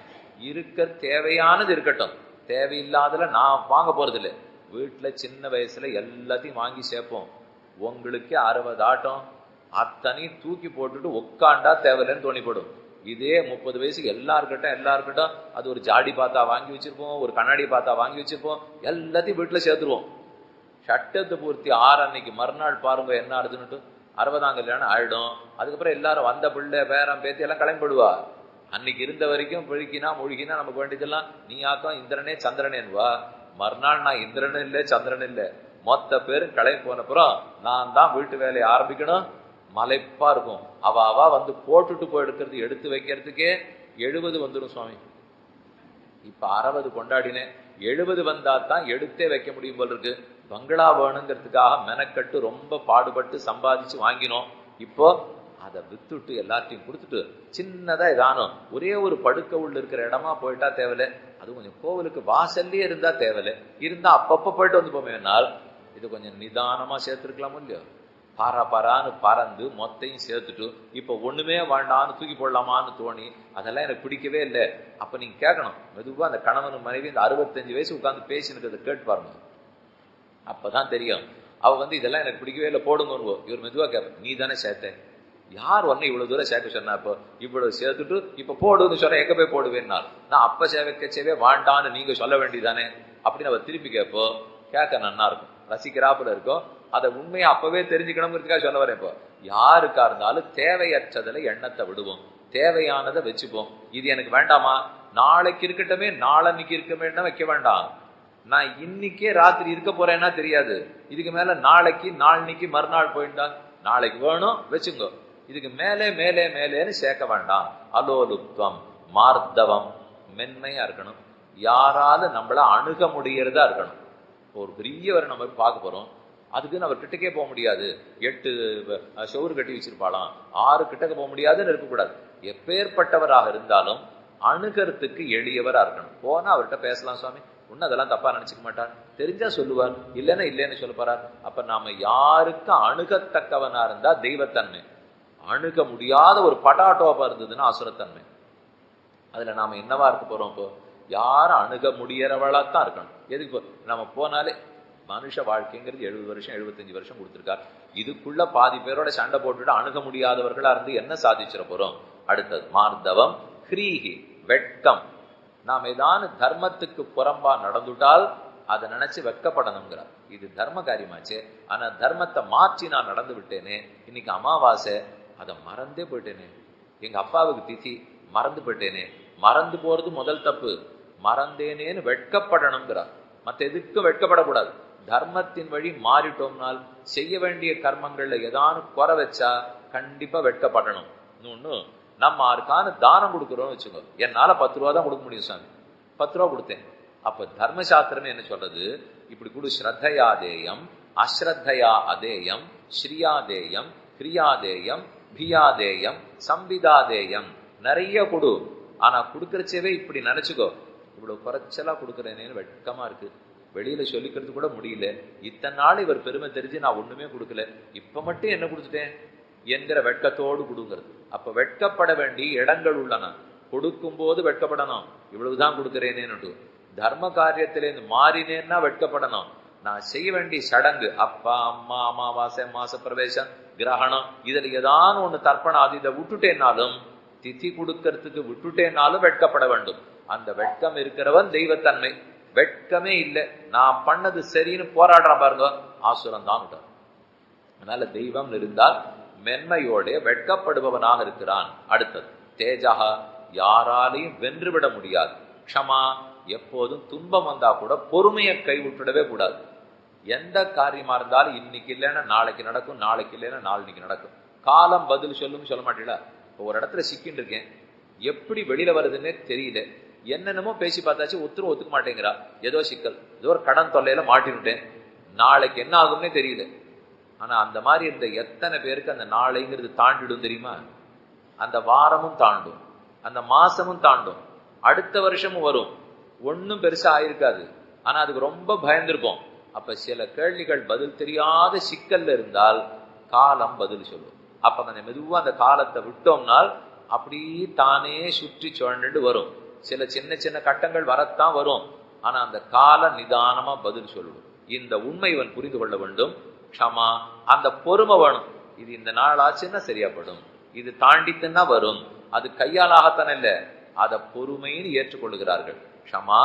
இருக்க தேவையானது இருக்கட்டும், தேவையில்லாதல நான் வாங்க போறது இல்லை. வீட்டுல சின்ன வயசுல எல்லாத்தையும் வாங்கி சேர்ப்போம். உங்களுக்கு 60 ஆட்டம் அத்தனையும் தூக்கி போட்டுட்டு உட்காண்டா தேவையில்லைன்னு தோணிப்படும். இதே 30 வயசுக்கு எல்லாருக்கிட்டும் அது ஒரு ஜாடி பார்த்தா வாங்கி வச்சிருப்போம், ஒரு கண்ணாடி பார்த்தா வாங்கி வச்சிருப்போம், எல்லாத்தையும் வீட்டுல சேர்த்துருவோம். சட்டத்தை பூர்த்தி 6 அன்னைக்கு மறுநாள் பாருங்க என்ன ஆறுதுன்னுட்டு 60ஆம் கல்யாணம் ஆயிடும். அதுக்கப்புறம் எல்லாரும் வந்த பிள்ளை பேரம் பேத்தி எல்லாம் கிளம்பிடுவா. அன்னைக்கு இருந்த வரைக்கும் முழுகினா நமக்கு வேண்டியதெல்லாம் நீ ஆக்கம் இந்திரனே சந்திரனேன்வா. மறுநாள் நான் இந்திரனும் இல்லை சந்திரன் இல்லை, மொத்த பேரும் கிளம்பி போனப்புறம் நான் தான் வீட்டு வேலையை ஆரம்பிக்கணும். மலைப்பா இருக்கும். அவ வந்து போட்டுட்டு போயிடுக்கிறது எடுத்து வைக்கிறதுக்கே 70 வந்துடும் சுவாமி. இப்ப 60 கொண்டாடினேன், 70 வந்தா தான் எடுத்தே வைக்க முடியும் போல இருக்கு. பங்களா வேணுங்கிறதுக்காக மெனக்கட்டு ரொம்ப பாடுபட்டு சம்பாதிச்சு வாங்கினோம். இப்போ அதை வித்துட்டு எல்லாத்தையும் கொடுத்துட்டு சின்னதா ஏதானும் ஒரே ஒரு படுக்க உள்ள இருக்கிற இடமா போயிட்டா தேவையில்லை. அது கொஞ்சம் கோவிலுக்கு வாசல்லே இருந்தா தேவையில்லை, இருந்தா அப்பப்ப போயிட்டு வந்து போமேனால் இது கொஞ்சம் நிதானமா சேர்த்துருக்கலாமோ இல்லையோ? பாரான்னு பறந்து மொத்தையும் சேர்த்துட்டு இப்ப ஒண்ணுமே வேண்டான்னு தூக்கி போடலாமான்னு தோணி அதெல்லாம் எனக்கு பிடிக்கவே இல்லை. அப்ப நீங்க கேட்கணும் மெதுவா, அந்த கணவன் மனைவி இந்த 65 வயசு உட்காந்து பேசினுக்கிறத கேட்டு பாருங்க. அப்பதான் தெரியும். அவ வந்து இதெல்லாம் எனக்கு பிடிக்கவே இல்லை போடுங்க. இவர் மெதுவா கேட்பேன், நீ தானே சேர்த்த, யார் ஒன்னு இவ்வளவு தூரம் சேர்க்க சொன்னா? இப்போ இவ்வளவு சேர்த்துட்டு இப்ப போடுன்னு சொன்ன எங்க போய் போடுவேன்னா, நான் அப்ப சேவைக்கச்சேவே வாண்டான்னு நீங்க சொல்ல வேண்டியதானே அப்படின்னு அவ திருப்பி கேட்போம். கேட்க நன்னா இருக்கும், ரசிக்கிறாப்புல இருக்கும். அதை உண்மையை அப்பவே தெரிஞ்சுக்கணுங்கிறதுக்காக சொல்ல வரேன். இப்போ யாருக்கா இருந்தாலும் தேவையற்றதுல எண்ணத்தை விடுவோம், தேவையானதை வச்சுப்போம். இது எனக்கு வேண்டாமா, நாளைக்கு இருக்கட்டுமே, நாளன்னைக்கு இருக்கமே வைக்க வேண்டாம். நான் இன்னைக்கே ராத்திரி இருக்க போறேன்னா தெரியாது, இதுக்கு மேல நாளைக்கு நாளைக்கு மறுநாள் போயிட்டா நாளைக்கு வேணும் வச்சுங்க. இதுக்கு மேலே மேலே மேலேன்னு சேர்க்க வேண்டாம். அலோலுப்துவம், மார்த்தவம், மென்மையா இருக்கணும். யாரால நம்மள அணுக முடியறதா இருக்கணும். ஒரு பெரியவரை நம்ம பார்க்க போறோம், அதுக்குன்னு அவர் கிட்டக்கே போக முடியாது, 8 ஷோர் கட்டி வச்சிருப்பாளாம், 6 கிட்டக்க போக முடியாதுன்னு இருக்கக்கூடாது. எப்பேற்பட்டவராக இருந்தாலும் அணுகிறதுக்கு எளியவரா இருக்கணும். போனா அவர்கிட்ட பேசலாம், சுவாமி ஒன்னும் அதெல்லாம் தப்பா நினைச்சுக்க மாட்டார், தெரிஞ்சா சொல்லுவார், இல்லைன்னா இல்லைன்னு சொல்ல போறார். அப்ப நாம யாருக்கும் அணுகத்தக்கவனா இருந்தா தெய்வத்தன்மை, அணுக முடியாத ஒரு பட்டாட்டோப்பா இருந்ததுன்னா அசுரத்தன்மை. அதுல நாம என்னவா இருக்க போறோம்? இப்போ யாரும் அணுக முடியறவளாத்தான் இருக்கணும். எதுக்கு நம்ம போனாலே மனுஷ வாழ்க்கைங்கிறது 70 வருஷம் 75 வருஷம் கொடுத்திருக்கார். இதுக்குள்ள பாதி பேரோட சண்டை போட்டுட்டு அணுக முடியாதவர்களா இருந்து என்ன சாதிச்சிட போறோம்? அடுத்தது மார்தவம், ஹ்ரீஹி, வெட்கம். நாம் ஏதான தர்மத்துக்கு புறம்பா நடந்துட்டால் அதை நினைச்சு வெட்கப்படணுங்கிறார். இது தர்ம காரியமாச்சு, ஆனா தர்மத்தை மாற்றி நான் நடந்து விட்டேனே, இன்னைக்கு அமாவாசை அதை மறந்தே போயிட்டேனே, எங்க அப்பாவுக்கு திதி மறந்து போயிட்டேனே, மறந்து போறது முதல் தப்பு, மறந்தேனேன்னு வெட்கப்படணுங்கிறார். மற்ற எதுக்கு வெட்கப்படக்கூடாது. தர்மத்தின் வழி மாறிட்டோம்னால் செய்ய வேண்டிய கர்மங்கள்ல ஏதானு குறை வச்சா கண்டிப்பா வெட்கப்படணும். இன்னொன்னு, நம்ம யாருக்கான தானம் கொடுக்குறோம்னு வச்சுக்கோ, என்னால 10 ரூபா தான் கொடுக்க முடியும் சாமி, 10 ரூபா கொடுத்தேன். அப்ப தர்மசாஸ்திரமே என்ன சொல்றது? இப்படி கொடு, ஸ்ரத்தையாதேயம், அஸ்ரத்தையா அதேயம், ஸ்ரீயாதேயம், கிரியாதேயம், பியாதேயம், சம்பிதாதேயம். நிறைய கொடு, ஆனா கொடுக்கறச்சவே இப்படி நினைச்சுக்கோ, இவ்வளவு குறைச்சலா கொடுக்கறேன்னு வெட்கமா இருக்கு, வெளியில சொல்லிக்கிறது கூட முடியல, இத்தனை நாள் இவர் பெருமை தெரிஞ்சு நான் ஒண்ணுமே கொடுக்கல, இப்ப மட்டும் என்ன கொடுத்துட்டேன் என்கிற வெட்கத்தோடு கொடுங்கிறது. அப்ப வெட்கப்பட வேண்டிய இடங்கள் உள்ளன, கொடுக்கும் போது வெட்கப்படணும், இவ்வளவுதான் கொடுக்கிறேனேன்னு. தர்ம காரியத்திலேருந்து மாறினேன்னா வெட்கப்படணும். நான் செய்ய வேண்டிய சடங்கு, அப்பா அம்மா, அமாவாசை, மாச பிரவேசம், கிரகணம், இதுல ஏதான ஒண்ணு தர்ப்பணம், அது இதை விட்டுட்டேனாலும், திதி கொடுக்கறதுக்கு விட்டுட்டேனாலும் வெட்கப்பட வேண்டும். அந்த வெட்கம் இருக்கிறவன் தெய்வத்தன்மை. வெட்கமே இல்லை, நான் பண்ணது சரின்னு போராடுறான் பாருங்க, ஆசுரம் தான். அதனால தெய்வம் இருந்தால் மென்மையோட வெட்கப்படுபவனாக இருக்கிறான். அடுத்தது தேஜகா, யாராலையும் வென்றுவிட முடியாது. க்ஷமா, எப்போதும் துன்பம் வந்தா கூட பொறுமையை கைவிட்டுடவே கூடாது. எந்த காரியமா இருந்தாலும் இன்னைக்கு இல்லைன்னா நாளைக்கு நடக்கும், நாளைக்கு இல்லைன்னா நாளைக்கு நடக்கும். காலம் பதில் சொல்லும் சொல்ல மாட்டீங்களா? இப்போ ஒரு இடத்துல சிக்கின்னு இருக்கேன், எப்படி வெளியில வருதுன்னே தெரியல, என்னென்னமோ பேசி பார்த்தாச்சு, ஒத்துக்க மாட்டேங்கிறா, ஏதோ சிக்கல், ஏதோ ஒரு கடன் தொல்லையில மாட்டினுட்டேன், நாளைக்கு என்ன ஆகும்னே தெரியல. ஆனா அந்த மாதிரி இருந்த எத்தனை பேருக்கு அந்த நாளைங்கிறது தாண்டிடும் தெரியுமா? அந்த வாரமும் தாண்டும், அந்த மாசமும் தாண்டும், அடுத்த வருஷமும் வரும். ஒன்னும் பெருசா ஆயிருக்காது, ஆனா அதுக்கு ரொம்ப பயந்துருப்போம். அப்ப சில கேள்விகள் பதில் தெரியாத சிக்கல்ல இருந்தால் காலம் பதில் சொல்லும். அப்ப அந்த மெதுவா அந்த காலத்தை விட்டோம்னால் அப்படி தானே சுற்றி சுழண்டு வரும். சில சின்ன சின்ன கட்டங்கள் வரத்தான் வரும், ஆனா அந்த கால நிதானமா பதில் சொல்லும். இந்த உண்மை இவன் புரிந்து கொள்ள வேண்டும். க்ஷமா, அந்த பொறுமை வேணும். இது இந்த நாள் ஆச்சுன்னா சரியாப்படும், இது தாண்டித்துன்னா வரும், அது கையாலாகத்தானே இல்ல, அதை பொறுமைன்னு ஏற்றுக்கொள்ளுகிறார்கள். க்ஷமா,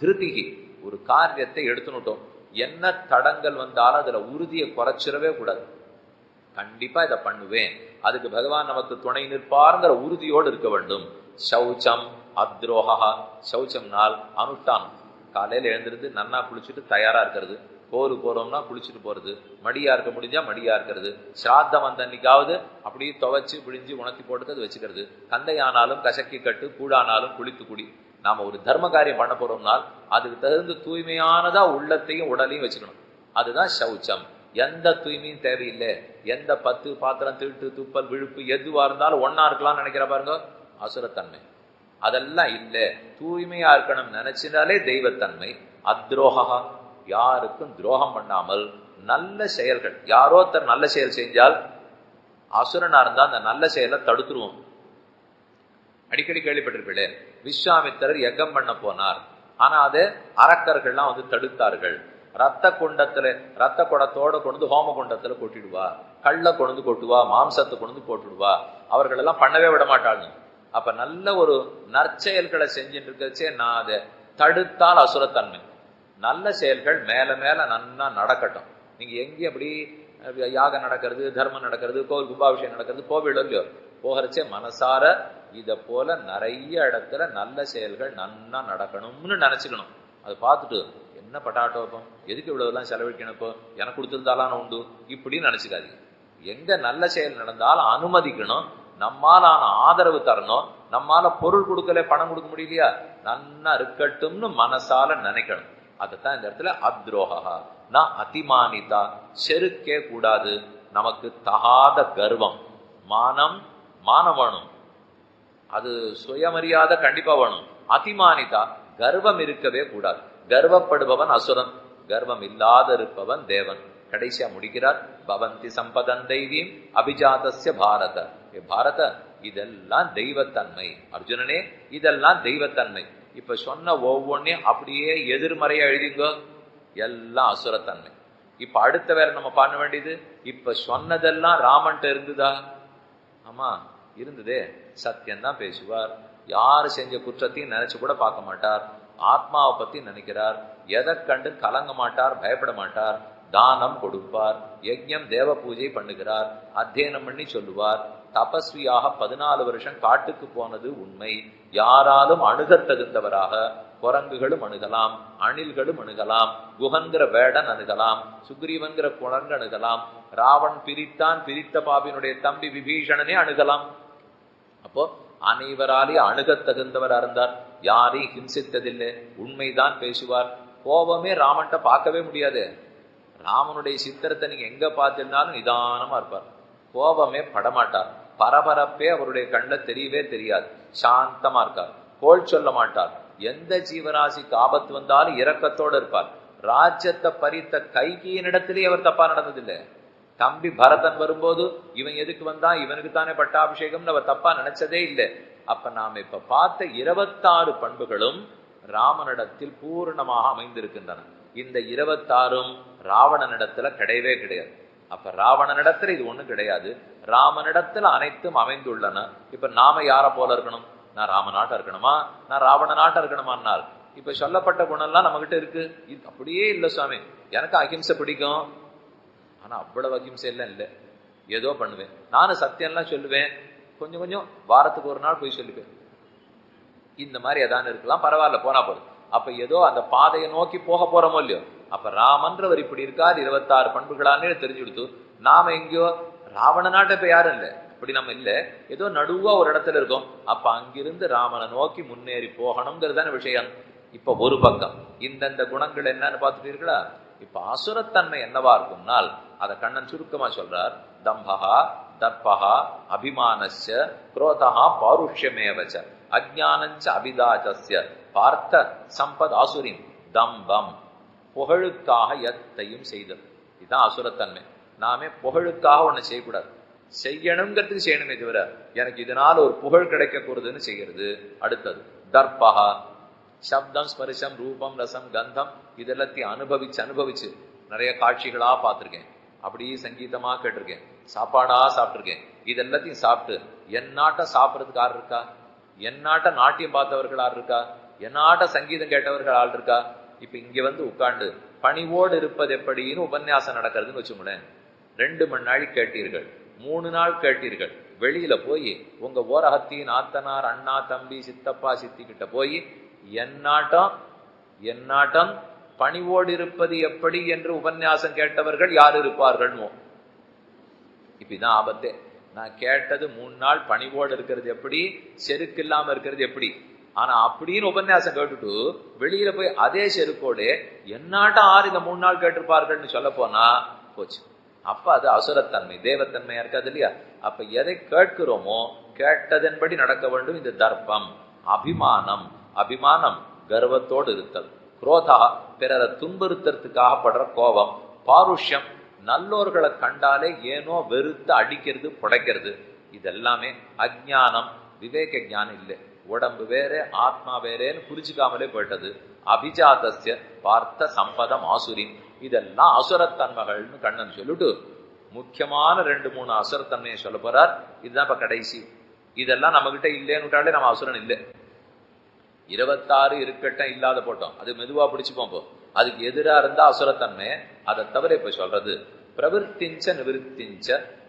திருதிகி, ஒரு காரியத்தை எடுத்துனுட்டோம், என்ன தடங்கள் வந்தாலும் அதுல உறுதியை குறைச்சிடவே கூடாது. கண்டிப்பா இதை பண்ணுவேன், அதுக்கு பகவான் நமக்கு துணை நிற்பாருங்கிற உறுதியோடு இருக்க வேண்டும். சௌச்சம் அத்ரோஹா, சௌச்சம்னால் அனுஷ்டானம். காலையில எழுந்திருந்து நன்னா குளிச்சுட்டு தயாரா இருக்கிறது, கோரு போறோம்னா குளிச்சுட்டு போறது, மடியா இருக்க முடிஞ்சா மடியா இருக்கிறது, சிராத்தம் வந்த அன்னைக்காவது அப்படியே துவைச்சு பிழிஞ்சு உணர்த்தி போட்டு அது வச்சுக்கிறது, கந்தையானாலும் கசக்கி கட்டு, கூடானாலும் குளித்து குடி. நாம ஒரு தர்ம காரியம் பண்ண போறோம்னால் அதுக்கு தகுந்த தூய்மையானதா உள்ளத்தையும் உடலையும் வச்சுக்கணும். அதுதான் சௌச்சம். எந்த தூய்மையும் தேவையில்லை. எந்த 10 பாத்திரம், திருட்டு, துப்பல், விழுப்பு எதுவா இருந்தாலும் ஒன்னா இருக்கலாம்னு நினைக்கிற பாருங்க, அசுரத்தன்மை. அதெல்லாம் இல்லை, தூய்மையா இருக்கணும் நினைச்சினாலே தெய்வத்தன்மை. அத்ரோஹா, யாருக்கும் துரோகம் பண்ணாமல் நல்ல செயல்கள், யாரோ ஒருத்தர் நல்ல செயல் செஞ்சால் அசுரனா இருந்தா அந்த நல்ல செயலை தடுத்துருவோம். அடிக்கடி கேள்விப்பட்டிருப்பீங்களே, விஸ்வாமித்திரர் யஜ்ஞம் பண்ண போனார், ஆனா அதை அரக்கர்கள்லாம் வந்து தடுத்தார்கள். ரத்த குடத்தோட கொண்டு ஹோம குண்டத்துல கொட்டிடுவா, கள்ள கொண்டு கொட்டுவா, மாம்சத்தை கொண்டு போட்டுடுவா, அவர்கள் எல்லாம் பண்ணவே விட மாட்டாங்க. அப்ப நல்ல ஒரு நற்செயல்களை செஞ்சுட்டு இருக்கச்சே நான் அதை தடுத்தால் அசுரத்தன்மை. நல்ல செயல்கள் மேல மேல நன்னா நடக்கட்டும், நீங்க எங்கேயும் அப்படி யாகம் நடக்கிறது, தர்மம் நடக்கிறது, கோவில் கும்பாபிஷேகம் நடக்கிறது கோவில் இல்லையோ, போகிறச்சே மனசார இத போல நிறைய இடத்துல நல்ல செயல்கள் நன்னா நடக்கணும்னு நினைச்சுக்கணும். அதை பார்த்துட்டு என்ன பட்டாட்டோப்பம், எதுக்கு இவ்வளவுலாம் செலவழிக்கணும், இப்போ எனக்கு கொடுத்துருந்தாலும் உண்டு இப்படின்னு நினைச்சுக்காதீங்க. எங்க நல்ல செயல் நடந்தாலும் அனுமதிக்கணும், நம்மாலான ஆதரவு தரணும். நம்மால பொருள் கொடுக்கல, பணம் கொடுக்க முடியலையா, நன்னா இருக்கட்டும்னு மனசால நினைக்கணும். அதைத்தான் இந்த இடத்துல அத்ரோகா நான் அதிமானிதா, செருக்கே கூடாது. நமக்கு தகாத கர்வம், மானம் வேணும், அது சுயமரியாதை கண்டிப்பா வேணும். அதிமானிதா கர்வம் இருக்கவே கூடாது. கர்வப்படுபவன் அசுரன், கர்வம் இல்லாத இருப்பவன் தேவன். கடைசியா முடிக்கிறார், பவந்தி சம்பதன் தெய்வீம் அபிஜாதஸ்ய பாரத. பாரத இதெல்லாம் தெய்வத்தன்மை. அர்ஜுனனே இதெல்லாம் தெய்வத்தன்மை. இப்ப சொன்ன ஒவ்வொன்னையும் அப்படியே எதிர்மறையா எழுதிங்கோ, எல்லாம் அசுரத்தன்மை. இப்ப அடுத்த வேற நம்ம பண்ண வேண்டியது, இப்ப சொன்னதெல்லாம் ராமன்ட்ட இருந்துதா? ஆமா இருந்ததே. சத்தியம்தான் பேசுவார், யாரு செஞ்ச குற்றத்தையும் நினைச்சு கூட பார்க்க மாட்டார், ஆத்மாவை பத்தி நினைக்கிறார், எதை கண்டு கலங்க மாட்டார், பயப்பட மாட்டார், தானம் கொடுப்பார், யஜ்ஞம் தேவ பூஜை பண்ணுகிறார், அத்தியனம் பண்ணி சொல்லுவார், தபஸ்வியாக 14 வருஷம் காட்டுக்கு போனது உண்மை, யாராலும் அணுகத் தகுந்தவராக, குரங்குகளும் அணுகலாம், அணில்களும் அணுகலாம், குகன்கிற வேடன் அணுகலாம், சுக்ரீவன்கிற குரங்கு அணுகலாம், ராவன் பிரித்த பாபினுடைய தம்பி விபீஷணனே அணுகலாம். அப்போ அனைவராலேயும் அணுகத் தகுந்தவரா இருந்தார், யாரையும் ஹிம்சித்ததில்லை, உண்மைதான் பேசுவார். கோபமே ராமன்ட்ட பார்க்கவே முடியாது. ராமனுடைய சித்திரத்தை நீங்க எங்க பார்த்திருந்தாலும் நிதானமா இருப்பார், கோபமே படமாட்டார், பரபரப்பே அவருடைய கண்ணில் தெரியவே தெரியாது, சாந்தமா இருக்கார், கோள் சொல்ல மாட்டார், எந்த ஜீவராசிக்கு ஆபத்து வந்தாலும் இரக்கத்தோடு இருப்பார். ராஜ்யத்தை பறித்த கைகியினிடத்திலேயே அவர் தப்பா நடந்ததில்லை. தம்பி பரதன் வரும்போது இவன் எதுக்கு வந்தான், இவனுக்கு தானே பட்டாபிஷேகம் அவர் தப்பா நினைச்சதே இல்லை. அப்ப நாம இப்ப பார்த்த 26 பண்புகளும் ராமனிடத்தில் பூர்ணமாக அமைந்திருக்கின்றன. இந்த 26ம் ராவணனிடத்துல கிடையவே கிடையாது. அப்ப ராவணனிடத்துல இது ஒண்ணும் கிடையாது, ராமனிடத்துல அனைத்தும் அமைந்துள்ளன. இப்ப நாம யார போல இருக்கணும், நான் ராமநாட்டம் இருக்கணுமா, நான் ராவண நாட்டம் இருக்கணுமானால், இப்ப சொல்லப்பட்ட குணம்லாம் நம்ம கிட்ட இருக்கு. இது அப்படியே இல்லை சுவாமி, எனக்கு அகிம்சை பிடிக்கும், ஆனா அவ்வளவு அகிம்சை எல்லாம் இல்லை, ஏதோ பண்ணுவேன், நானும் சத்தியம்லாம் சொல்லுவேன், கொஞ்சம் கொஞ்சம் வாரத்துக்கு ஒரு நாள் போய் சொல்லுவேன், இந்த மாதிரி எதானு இருக்கலாம், பரவாயில்ல போனா போதும். அப்ப ஏதோ அந்த பாதையை நோக்கி போக போறோமோ இல்லையோ, அப்ப ராமன்றவர் இப்படி இருக்கார், 26 பண்புகளானே தெரிஞ்சு கொடுத்து, நாம எங்கேயோ ராவண நாட்டை இப்ப யாரும் இல்லை, அப்படி நம்ம இல்ல, ஏதோ நடுவா ஒரு இடத்துல இருக்கோம். அப்ப அங்கிருந்து ராமனை நோக்கி முன்னேறி போகணுங்கிறதான விஷயம். இப்ப ஒரு பக்கம் இந்தந்த குணங்கள் என்னன்னு பார்த்துட்டீர்களா. இப்ப அசுரத்தன்மை என்னவா இருக்கும்னால் அதை கண்ணன் சுருக்கமா சொல்றார், தம்பஹா தர்பஹா அபிமானஸ்ய குரோதஹா பாருஷ்யமேவச்ச அஜ்ஞானஞ்ச அபிதாச்சஸ்ய பார்த்த சம்பத் ஆசுரின் தம்பம். புகழுக்காக எத்தையும் செய்தல், இதுதான் அசுரத்தன்மை. நாமே புகழுக்காக ஒண்ணு செய்யக்கூடாது, செய்யணுங்கிறதுக்கு செய்யணுமே தவிர எனக்கு இதனால ஒரு புகழ் கிடைக்க கூடாதுன்னு செய்யறது. அடுத்தது தர்பஹா, சப்தம் ஸ்பரிசம் ரூபம் ரசம் கந்தம் இதெல்லாத்தையும் அனுபவிச்சு நிறைய காட்சிகளா பார்த்திருக்கேன், அப்படியே சங்கீதமா கேட்டிருக்கேன், சாப்பாடா சாப்பிட்டிருக்கேன். இது எல்லாத்தையும் சாப்பிட்டு என்னாட்ட சாப்பிட்றதுக்கு ஆள் இருக்கா, என்னாட்ட நாட்டியம் பார்த்தவர்கள் ஆள் இருக்கா, என்னாட்ட சங்கீதம் கேட்டவர்கள் ஆள் இருக்கா. இப்ப இங்க வந்து உட்கார்ந்து பணிவோடு இருப்பது எப்படின்னு உபன்யாசம் நடக்கிறதுன்னு வச்சுங்களேன். 2 மணி நாள் கேட்டீர்கள், 3 நாள் கேட்டீர்கள், வெளியில போய் உங்க ஓரகத்தின் ஆத்தனார் அண்ணா தம்பி சித்தப்பா சித்தி கிட்ட போய் என்னாட்டம் பணிவோடு இருப்பது எப்படி என்று உபன்யாசம் கேட்டவர்கள் யார் இருப்பார்கள். இப்படிதான் ஆபத்தே. நான் கேட்டது 3 நாள் பணிவோடு இருக்கிறது எப்படி, செருக்கு இல்லாம இருக்கிறது எப்படி. ஆனா அப்படின்னு உபன்யாசம் கேட்டுட்டு வெளியில போய் அதே செருக்கோடு என்னாட்டம் ஆறு இந்த 3 நாள் கேட்டிருப்பார்கள்னு சொல்ல போனா போச்சு. அப்ப அது அசுரத்தன்மை, தேவத்தன்மையா இருக்காது இல்லையா. அப்ப எதை கேட்கிறோமோ கேட்டதன்படி நடக்க வேண்டும். இந்த தர்ப்பம், அபிமானம் கர்வத்தோடு இருத்தல், குரோதா பிறரை துன்புறுத்துறதுக்காக படுற கோபம், பாருஷ்யம் நல்லோர்களை கண்டாலே ஏனோ வெறுத்து அடிக்கிறது புடைக்கிறது. இதெல்லாமே அஜ்ஞானம், விவேக ஞானம் இல்லை. உடம்பு வேறே ஆத்மா வேறேன்னு புரிஞ்சுக்காமலே போயிட்டது. அபிஜாதஸ்ய பார்த்த சம்பதம் ஆசுரின், இதெல்லாம் அசுரத்தன்மைகள்னு கண்ணன் சொல்லிட்டு முக்கியமான 2-3 அசுரத்தன்மையை சொல்ல போறார். இதுதான் இப்ப கடைசி. இதெல்லாம் நம்ம கிட்ட இல்லைன்னு நம்ம அசுரன் இல்லை. 26 இருக்கட்டும், இல்லாத போட்டோம், அது மெதுவா பிடிச்சுப்போம். அதுக்கு எதிரா இருந்தா அசுரத்தன்மை. அதை தவிர இப்ப சொல்றது பிரவருத்திஞ்ச நிவருத்திஞ்ச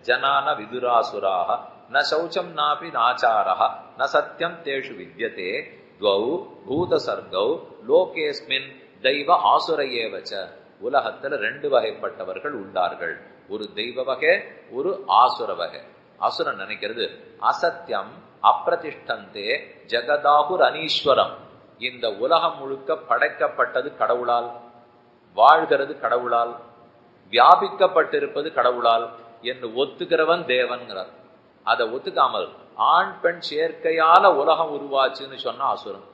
ஜனான விதுராசுராக ந சௌச்சம் நாபி நாச்சாரஹ ந சத்தியம் தேஷு வித்யதே துவௌ பூதசர்கௌ லோகேஸ்மின் தெய்வ ஆசுரையேவச்ச. உலகத்துல ரெண்டு வகைப்பட்டவர்கள் உள்ளார்கள். ஒரு தெய்வ வகை, ஒரு ஆசுர வகை. அசுரன் நினைக்கிறது அசத்தியம் அப்பிரதிஷ்டந்தே ஜெகதாகுர் அனீஸ்வரம். இந்த உலகம் முழுக்க படைக்கப்பட்டது கடவுளால், வாழ்கிறது கடவுளால், வியாபிக்கப்பட்டிருப்பது கடவுளால் என்று ஒத்துக்கிறவன் தேவன்கிறார். அதை ஒத்துக்காமல் ஆண் பெண் சேர்க்கையால உலகம் உருவாச்சுன்னு சொன்னா அசுரன்.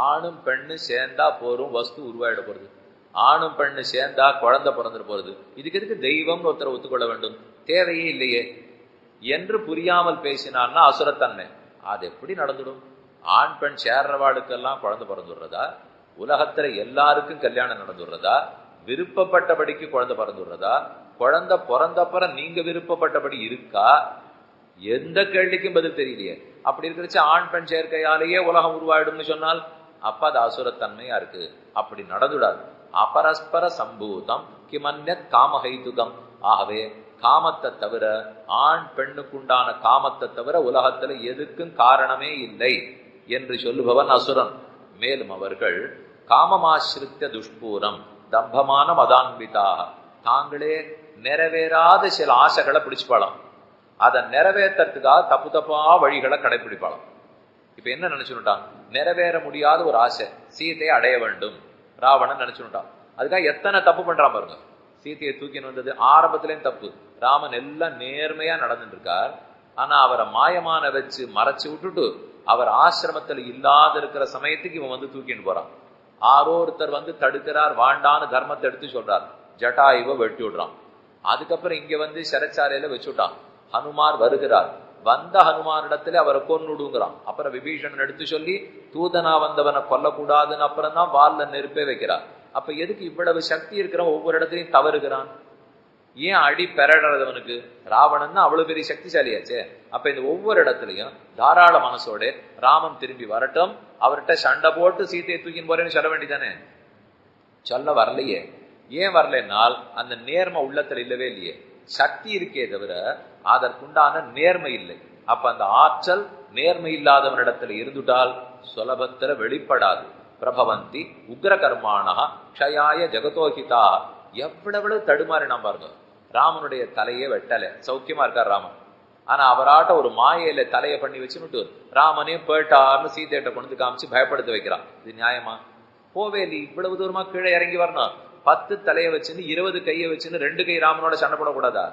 ஆணும் பெண்ணு சேர்ந்தா போரும் வஸ்து உருவாயிட போறது. ஆணும் பெண்ணு சேர்ந்தா குழந்தை பிறந்துட போறது. இதுக்கு எதுக்கு தெய்வம்னு ஒருத்தரை ஒத்துக்கொள்ள வேண்டும்? தேவையே இல்லையே என்று புரியாமல் பேசினான்னா அசுரத்தன்மை. அது எப்படி நடந்துடும்? ஆண் பெண் சேர்றவாளுக்கெல்லாம் குழந்தை பிறந்துடுறதா? உலகத்துல எல்லாருக்கும் கல்யாணம் நடந்துடுறதா? விருப்பப்பட்டபடிக்கு குழந்தை பிறந்துடுறதா? குழந்தை பிறந்தப்பறம் நீங்க விருப்பப்பட்டபடி இருக்கா? எந்த கேள்விக்கும் பதில் தெரியலையே. அப்படி இருக்கிறச்சு ஆண் பெண் சேர்க்கையாலேயே உலகம் உருவாயிடும்னு சொன்னால் அப்ப அது அசுரத்தன்மையா இருக்கு. அப்படி நடந்துடாது. அபரஸ்பர சம்பூதம் கிமன்யத் காமஹைதுகம். ஆகவே காமத்தை தவிர, ஆண் பெண்ணுக்குண்டான காமத்தை தவிர உலகத்துல எதுக்கும் காரணமே இல்லை என்று சொல்லுபவன் அசுரன். மேலும் அவர்கள் காமமாசிரித்த துஷ்பூரம் தம்பமான மதான்பிதாக, தாங்களே நிறைவேறாத சில ஆசைகளை பிடிச்சுப்பாளாம். அதை நிறைவேற்றத்துக்காக தப்பு தப்பா வழிகளை கடைபிடிப்பாளாம். இப்ப என்ன நினைச்சுட்டான்? நிறைவேற முடியாத ஒரு ஆசை, சீதையை அடைய வேண்டும் ராவணன் நினைச்சுட்டான். அதுக்காக எத்தனை தப்பு பண்றான் பாருங்க. சீதையை தூக்கின்னு வந்தது ஆரம்பத்திலேயும் தப்பு. ராமன் எல்லாம் நேர்மையா நடந்துட்டு இருக்கார். ஆனா அவரை மாயமான வச்சு மறைச்சு விட்டுட்டு அவர் ஆசிரமத்துல இல்லாத இருக்கிற சமயத்துக்கு இவன் வந்து தூக்கின்னு போறான். ஆரோ ஒருத்தர் வந்து தடுக்கிறார், வாண்டான்னு தர்மத்தை எடுத்து சொல்றார். ஜட்டாயுவை வெட்டி விடுறான். அதுக்கப்புறம் இங்க வந்து சிறைச்சாலையில வச்சுட்டான். ஹனுமார் வருகிறார். வந்த ஹனுமானிடத்துல அவரை கொன்னுடுங்கிறான். அப்புறம் விபீஷணன் எடுத்து சொல்லி தூதனா வந்தவனை கொல்லக்கூடாதுன்னு அப்புறம் தான் வால்ல நெருப்பே வைக்கிறார். அப்ப எதுக்கு இவ்வளவு சக்தி இருக்கிறவன் ஒவ்வொரு இடத்துலையும் தவறுகிறான்? ஏன் அடி பெறறவனுக்கு? ராவணன் தான் அவ்வளவு பெரிய சக்திசாலியாச்சே. அப்ப இந்த ஒவ்வொரு இடத்துலயும் தாராள மனசோட ராமன் திரும்பி வரட்டும், அவர்கிட்ட சண்டை போட்டு சீத்தையை தூக்கின்னு போறேன்னு சொல்ல வேண்டியதானே. சொல்ல வரலையே. ஏன் வரலைன்னால் அந்த நேர்மை உள்ளத்துல இல்லவே இல்லையே. சக்தி இருக்கே தவிர அதற்குண்டான நேர்மை இல்லை. அப்ப அந்த ஆற்றல் நேர்மை இல்லாதவனிடத்துல இருந்துட்டால் சுலபத்துல வெளிப்படாது. பிரபவந்தி உக்ர கர்மாணா க்ஷயாய ஜெகதோஹிதா. எவ்வளவு தடுமாறி நாம் பாருங்க. ராமனுடைய தலையே வெட்டல, சௌக்கியமா இருக்கார் ராமன். ஆனா அவராட்ட ஒரு மாயையில தலையை பண்ணி வச்சுட்டு ராமனே போயிட்டார்னு சீதையிட்ட கொண்டு காமிச்சு பயப்படுத்த வைக்கிறான். இது நியாயமா? போவே இல்லை. இவ்வளவு தூரமா கீழே இறங்கி வரணும். 10 தலையை வச்சுன்னு 20 கையை வச்சுன்னு 2 கை ராமனோட சண்டை போடக்கூடாதா?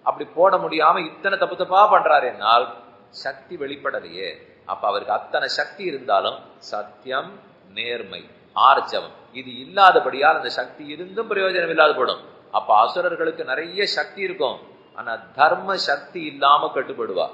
அப்படி போட முடியாம இத்தனை தப்பு தப்பா பண்றாரு என்னால் சக்தி வெளிப்படலையே. அப்ப அவருக்கு அத்தனை சக்தி இருந்தாலும் சத்தியம், நேர்மை, ஆர்ச்சவம் இது இல்லாதபடியால் அந்த சக்தி இருந்தும் பிரயோஜனம் இல்லாத போடும். அப்ப அசுரர்களுக்கு நிறைய சக்தி இருக்கும், ஆனா தர்ம சக்தி இல்லாம கட்டுப்படுவா.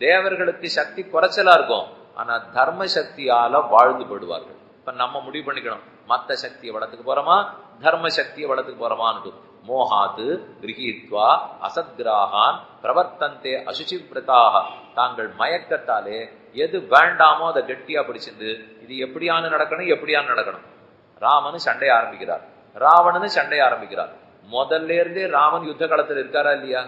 தேவர்களுக்கு சக்தி குறைச்சலா இருக்கும், ஆனா தர்ம சக்தியால வாழ்ந்து படுவார்கள். இப்ப நம்ம முடிவு பண்ணிக்கணும், மத்த சக்தியை வளர்த்துக்கு போறோமா தர்ம சக்தியை வளர்த்துக்கு போறோமான்னு. மோகாத்து கிரகித்வா அசத்கிராகான் பிரவர்த்தந்தே அசுச்சிவிரதாக. தாங்கள் மயக்கத்தாலே எது வேண்டாமோ அதை கெட்டியா பிடிச்சிருந்து இது எப்படியான நடக்கணும் எப்படியான நடக்கணும். ராமனு சண்டைய ஆரம்பிக்கிறார், ராவணனு சண்டைய ஆரம்பிக்கிறார். முதல்ல இருந்தே ராமன் யுத்த காலத்துல இருக்காரா இல்லையா?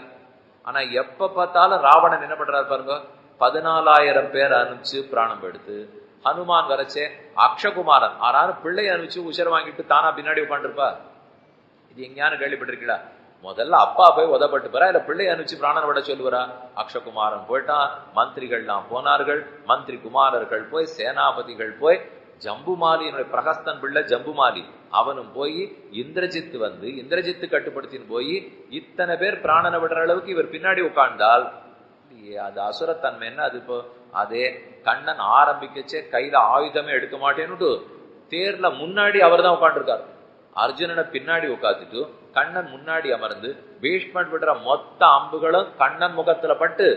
ஆனா எப்ப பார்த்தாலும் ராவணன் என்ன பண்றாரு பாருங்க. 14,000 பேர் அனுப்பிச்சு பிராணம் எடுத்து, ஹனுமான் வரைச்சே அக்ஷகுமாரன் ஆறாரு பிள்ளை அனுப்பிச்சு உஷர வாங்கிட்டு தானா பின்னாடி உட்காந்துருப்பா. இது எங்கேயானு கேள்விப்பட்டிருக்கீங்களா? முதல்ல அப்பா போய் உதப்பட்டு போறா, இல்ல பிள்ளை அனுப்பிச்சு பிராணன் விட சொல்லுவாரா? அக்ஷகுமாரன் போயிட்டான், மந்திரிகள்லாம் போனார்கள், மந்திரி குமாரர்கள் போய், சேனாபதிகள் போய், ஜம்புமாலி பிரகஸ்தன் பிள்ளை ஜம்புமாலி அவனும் போய், இந்திரஜித்து வந்து இந்திரஜித்து கட்டுப்படுத்தின்னு போய் இத்தனை பேர் பிராணனை விடுற அளவுக்கு இவர் பின்னாடி உட்கார்ந்தால் அது அசுரத்தன்மை என்ன? அது இப்போ அதே கண்ணன் ஆரம்பிக்கச்சே கையில ஆயுதமே எடுக்க மாட்டேன்னு தேர்ல முன்னாடி அவர் தான் உட்காந்துருக்காரு. அர்ஜுனனை பின்னாடி உட்காந்துட்டு கண்ணன் முன்னாடி அமர்ந்து பீஷ்மன் விடுற மொத்த அம்புகளும் கண்ணன் முகத்துல பட்டு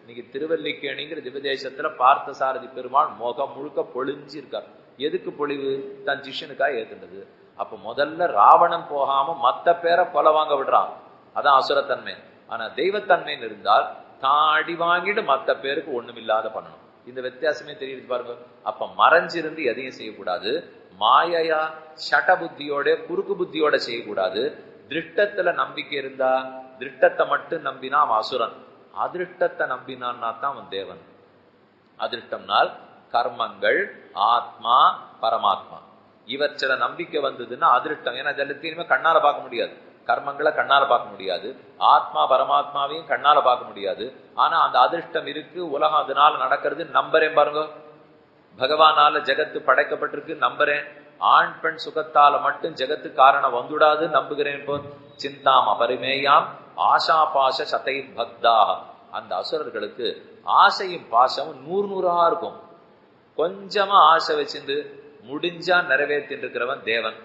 இன்னைக்கு திருவல்லிக்கேணிங்கிற திவதேசத்துல பார்த்த சாரதி பெருமாள் முகம் முழுக்க பொழிஞ்சு இருக்கார். எதுக்கு பொழிவு? தன் சிஷ்யனுக்காக ஏத்துனது. அப்ப முதல்ல ராவணன் போகாம மத்த பேரை கொலை வாங்க விடுறான், அதான் அசுரத்தன்மை. ஆனா தெய்வத்தன்மைன்னு இருந்தால் தான் அடி வாங்கிட்டு மத்த பேருக்கு ஒண்ணுமில்லாத பண்ணணும். இந்த வித்தியாசமே தெரியுது பாருங்க. அப்ப மறைஞ்சிருந்து எதையும் செய்யக்கூடாது. மாயையா சட புத்தியோட குறுக்கு புத்தியோட செய்யக்கூடாது. திருஷ்டத்துல நம்பிக்கை இருந்தா, திருஷ்டத்தை மட்டும் நம்பினா அவன் அசுரன். அதிருஷ்டத்தை நம்பினான்னா தான் அவன் தேவன். அதிருஷ்டம்னால் கர்மங்கள், ஆத்மா, பரமாத்மா, இவற்ற நம்பிக்கை வந்ததுன்னா அதிருஷ்டம். ஏன்னா எல்லாத்தையுமே கண்ணால பார்க்க முடியாது. கர்மங்களை கண்ணால பார்க்க முடியாது, ஆத்மா பரமாத்மாவையும் கண்ணால பார்க்க முடியாது. ஆனா அந்த அதிருஷ்டம் இருக்கு, உலகம் அதனால நடக்கிறது நம்புறேன் பாருங்க. பகவானால ஜெகத்து படைக்கப்பட்டிருக்கு நம்புறேன். ஆண் பெண் சுகத்தால மட்டும் ஜெகத்து காரணம் வந்துடாது நம்புகிறேன். இப்போ சிந்தாம் அபரிமேயாம் ஆஷா பாச சதை பக்தாக. அந்த அசுரர்களுக்கு ஆசையும் பாசமும் 100 இருக்கும். கொஞ்சமா ஆசை வச்சிருந்து முடிஞ்சா நிறைவேற்றிட்டு இருக்கிறவன் தேவன்.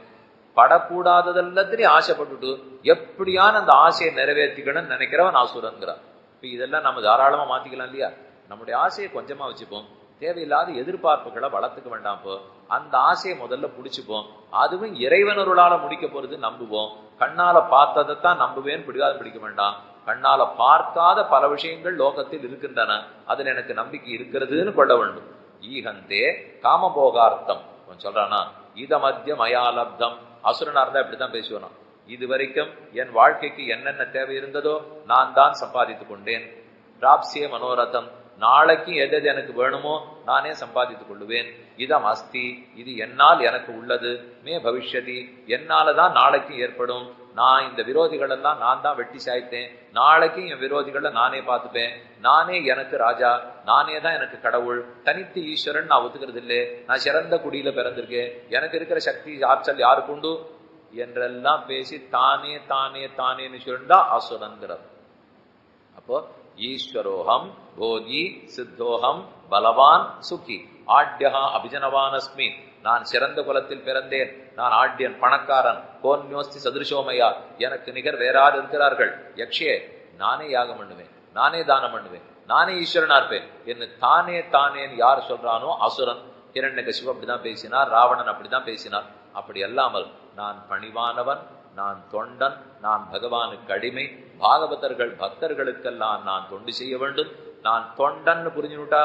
படக்கூடாததெல்லாத்திலையும் ஆசைப்பட்டுட்டு எப்படியான அந்த ஆசையை நிறைவேற்றிக்கணும்னு நினைக்கிறவன் அசுரங்கிறான். இப்ப இதெல்லாம் நம்ம தாராளமா மாத்திக்கலாம் இல்லையா? நம்முடைய ஆசையை கொஞ்சமா வச்சுப்போம், தேவையில்லாத எதிர்பார்ப்புகளை வளர்த்துக்க வேண்டாம். இப்போ அந்த ஆசையை முதல்ல பிடிச்சுப்போம். அதுவும் இறைவனருளால முடிக்க போறது நம்புவோம். கண்ணால பார்த்ததைத்தான் நம்புவேன், பிடிக்க வேண்டாம். கண்ணால பார்க்காத பல விஷயங்கள் லோகத்தில் இருக்கின்றன, அதுல எனக்கு நம்பிக்கை இருக்கிறதுன்னு கொள்ள வேண்டும். ஈகந்தே காமபோகார்த்தம் சொல்றானா, இத மத்திய மயாலப்தம். அசுரனா இருந்தா இப்படித்தான் பேசுவானா, இது வரைக்கும் என் வாழ்க்கைக்கு என்னென்ன தேவை இருந்ததோ நான் தான் சம்பாதித்துக் கொண்டேன். பிராப்சிய மனோரதம், நாளைக்கு எது எனக்கு வேணுமோ நானே சம்பாதித்துக் கொள்ளுவேன். இதம் அஸ்தி, இது என்னால் எனக்கு உள்ளது. மே பவிஷ்யதி, என்னாலதான் நாளைக்கு ஏற்படும். நான் இந்த விரோதிகள் எல்லாம் நான் தான் வெட்டி சாய்த்தேன், நாளைக்கு என் விரோதிகளை நானே பார்த்துப்பேன். நானே எனக்கு ராஜா, நானே தான் எனக்கு கடவுள். தனித்து ஈஸ்வரன் நான் ஒத்துக்கிறது இல்லை. நான் சிறந்த குடியில பிறந்திருக்கேன், எனக்கு இருக்கிற சக்தி ஆற்றல் யாருக்கு உண்டு என்றெல்லாம் பேசி தானே தானே தானேன்னு சொல்லிண்டா அசுரங்கிறது. அப்போ ஈஸ்வரோகம் போகி சித்தோகம் பலவான் சுகி ஆட்யா அபிஜனவான் அஸ்மி. நான் சிறந்த குலத்தில் பிறந்தேன், நான் ஆட்யன், பணக்காரன். கோன்யோஸ்தி சதுருஷோமையா, எனக்கு நிகர் வேறாது இருக்கிறார்கள். யக்ஷே, நானே யாகம் பண்ணுவேன், நானே தானம் பண்ணுவேன், நானே ஈஸ்வரனா இருப்பேன் என்று தானே தானேன்னு யார் சொல்றானோ அசுரன். ஹிரண்யகசிபு அப்படிதான் பேசினார், ராவணன் அப்படிதான் பேசினார். அப்படி அல்லாமல் நான் பணிவானவன், நான் தொண்டன், நான் பகவானுக்கு அடிமை. பாகவதர்கள் பக்தர்களுக்கெல்லாம் நான் தொண்டு செய்ய வேண்டும். நான் தொண்டன் புரிஞ்சுட்டா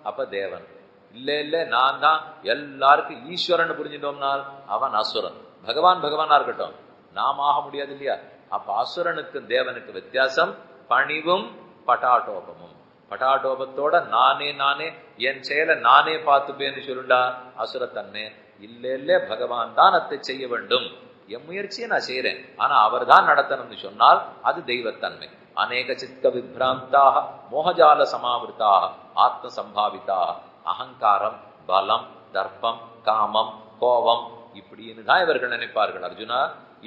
அப்ப தேவன். இல்ல நான் தான் எல்லாருக்கும் ஈஸ்வரன் புரிஞ்சுட்டோம்னால் அவன் அசுரன். பகவான் பகவானா இருக்கட்டும், நாம் ஆக முடியாது இல்லையா? அப்ப அசுரனுக்கும் தேவனுக்கு வித்தியாசம் பணிவும் பட்டாட்டோபமும். பட்டாட்டோபத்தோட நானே நானே என் செயலை நானே பார்த்துப்பேன்னு சொல்லுண்டா அசுரத்தன்மை. இல்ல பகவான் தான் அதை செய்ய வேண்டும். என் முயற்சியை நான் செய்யறேன், ஆனா அவர் தான் நடத்தணும்னு சொன்னால் அது தெய்வத்தன்மை. அநேக சித்த விப்ராந்தாக மோகஜால சமாவிருத்தாக ஆத்ம சம்பாவிதாக. அகங்காரம், பலம், தர்ப்பம், காமம், கோபம் இப்படின்னு தான் இவர்கள் நினைப்பார்கள். அர்ஜுனா,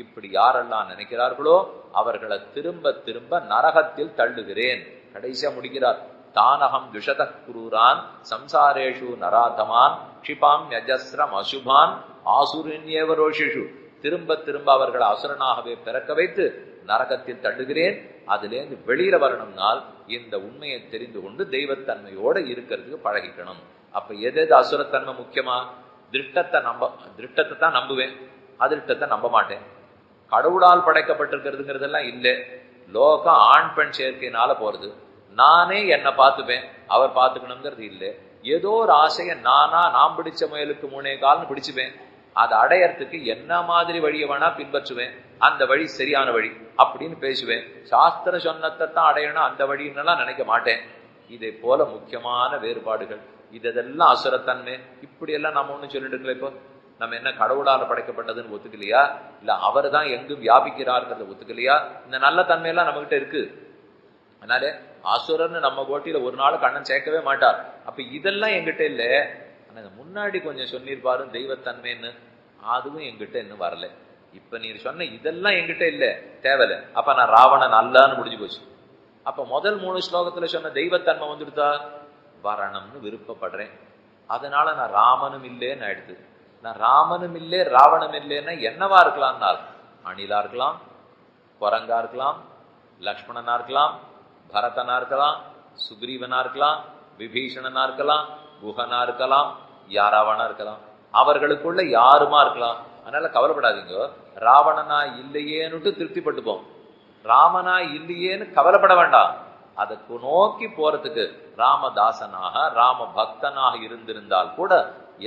இப்படி யாரெல்லாம் நினைக்கிறார்களோ அவர்களை திரும்ப திரும்ப நரகத்தில் தள்ளுகிறேன். கடைசியா முடிக்கிறார், தானகம் துஷத குரூரான் சம்சாரேஷு நராதமான் க்ஷிபாம் யஜஸ்ரம் அசுபான் ஆசுரன்யேவரோஷிஷு. திரும்ப திரும்ப அவர்களை அசுரனாகவே பிறக்க வைத்து நரகத்தில் தள்ளுகிறேன். அதிலேருந்து வெளியில வரணும்னால் இந்த உண்மையை தெரிந்து கொண்டு தெய்வத்தன்மையோட இருக்கிறதுக்கு பழகிக்கணும். அப்ப எது அசுரத்தன்மை முக்கியமா? திருஷ்டத்தை தான் நம்புவேன், அதிருஷ்டத்தை நம்ப மாட்டேன். கடவுளால் படைக்கப்பட்டிருக்கிறதுங்கிறதெல்லாம் இல்லை. லோகம் ஆண் பெண் சேர்க்கையினால போறது. நானே என்னை பார்த்துப்பேன், அவர் பார்த்துக்கணுங்கிறது இல்லை. ஏதோ ஒரு ஆசையை நான் பிடிச்ச முயலுக்கு 3 கால்னு பிடிச்சுப்பேன். அதை அடையறதுக்கு என்ன மாதிரி வழியை வேணா பின்பற்றுவேன், அந்த வழி சரியான வழி அப்படின்னு பேசுவேன். சாஸ்திர சொன்னத்தை தான் அடையணும், அந்த வழின்னெல்லாம் நினைக்க மாட்டேன். இதை போல முக்கியமான வேறுபாடுகள். இதெல்லாம் அசுரத்தன்மை. இப்படி எல்லாம் நம்ம ஒண்ணு சொல்லிட்டு இருக்கல. இப்போ நம்ம என்ன கடவுளால படைக்கப்பட்டதுன்னு ஒத்துக்கலையா? இல்ல அவர் தான் எங்கும் வியாபிக்கிறார்ங்கிறத ஒத்துக்கலையா? இந்த நல்ல தன்மையெல்லாம் நம்ம கிட்ட இருக்கு. அதனால அசுரன்னு நம்ம கோட்டியில ஒரு நாள் கண்ணன் சேர்க்கவே மாட்டார். அப்ப இதெல்லாம் எங்கிட்ட இல்லை. ஆனா முன்னாடி கொஞ்சம் சொன்னிருப்பாரு தெய்வத்தன்மைன்னு, அதுவும் எங்கிட்ட இன்னும் வரல. இப்ப நீ சொன்ன இதெல்லாம் எங்கிட்ட இல்ல, தேவையில்ல. அப்ப நான் ராவணன் அல்லன்னு முடிஞ்சு போச்சு. அப்ப முதல் 3 ஸ்லோகத்துல சொன்ன தெய்வத்தன்மை வந்துடுதா? வரணும்னு விருப்பப்படுறேன், அதனால நான் ராமனும் இல்லேன்னு ஆயிடுது. நான் ராமனும் இல்லே ராவணம் இல்லைன்னா என்னவா இருக்கலாம்னால், அணிலா இருக்கலாம், குரங்கா இருக்கலாம், லக்ஷ்மணனா இருக்கலாம், பரதனா இருக்கலாம், சுக்ரீவனா இருக்கலாம், விபீஷணனா இருக்கலாம், குஹனா இருக்கலாம், யாராவனா இருக்கலாம், அவர்களுக்குள்ள யாருமா இருக்கலாம். அதனால கவலைப்படாதீங்க. ராவணனா இல்லையேன்னுட்டு திருப்திப்பட்டுப்போம், ராமனா இல்லையேன்னு கவலைப்பட வேண்டாம். அதுக்கு நோக்கி போறதுக்கு ராமதாசனாக ராம பக்தனாக இருந்திருந்தால் கூட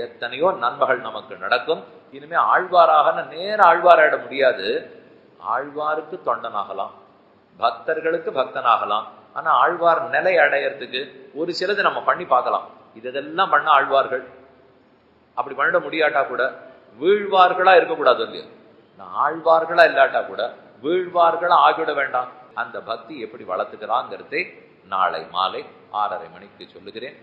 எத்தனையோ நன்மைகள் நமக்கு நடக்கும். இனிமே ஆழ்வாராக நேர ஆழ்வாராயிட முடியாது. ஆழ்வாருக்கு தொண்டனாகலாம், பக்தர்களுக்கு பக்தனாகலாம். ஆனா ஆழ்வார் நிலை அடையறதுக்கு ஒரு சிலது நம்ம பண்ணி பார்க்கலாம். இதெல்லாம் பண்ண ஆழ்வார்கள். அப்படி பண்ணிட முடியாட்டா கூட வீழ்வார்களா இருக்கக்கூடாது இல்லையா? நான் ஆழ்வார்களா இல்லாட்டா கூட வீழ்வார்களா ஆகிவிட வேண்டாம். அந்த பக்தி எப்படி வளர்த்துக்கிறாங்கிறதை நாளை மாலை 6:30 மணிக்கு சொல்லுகிறேன்.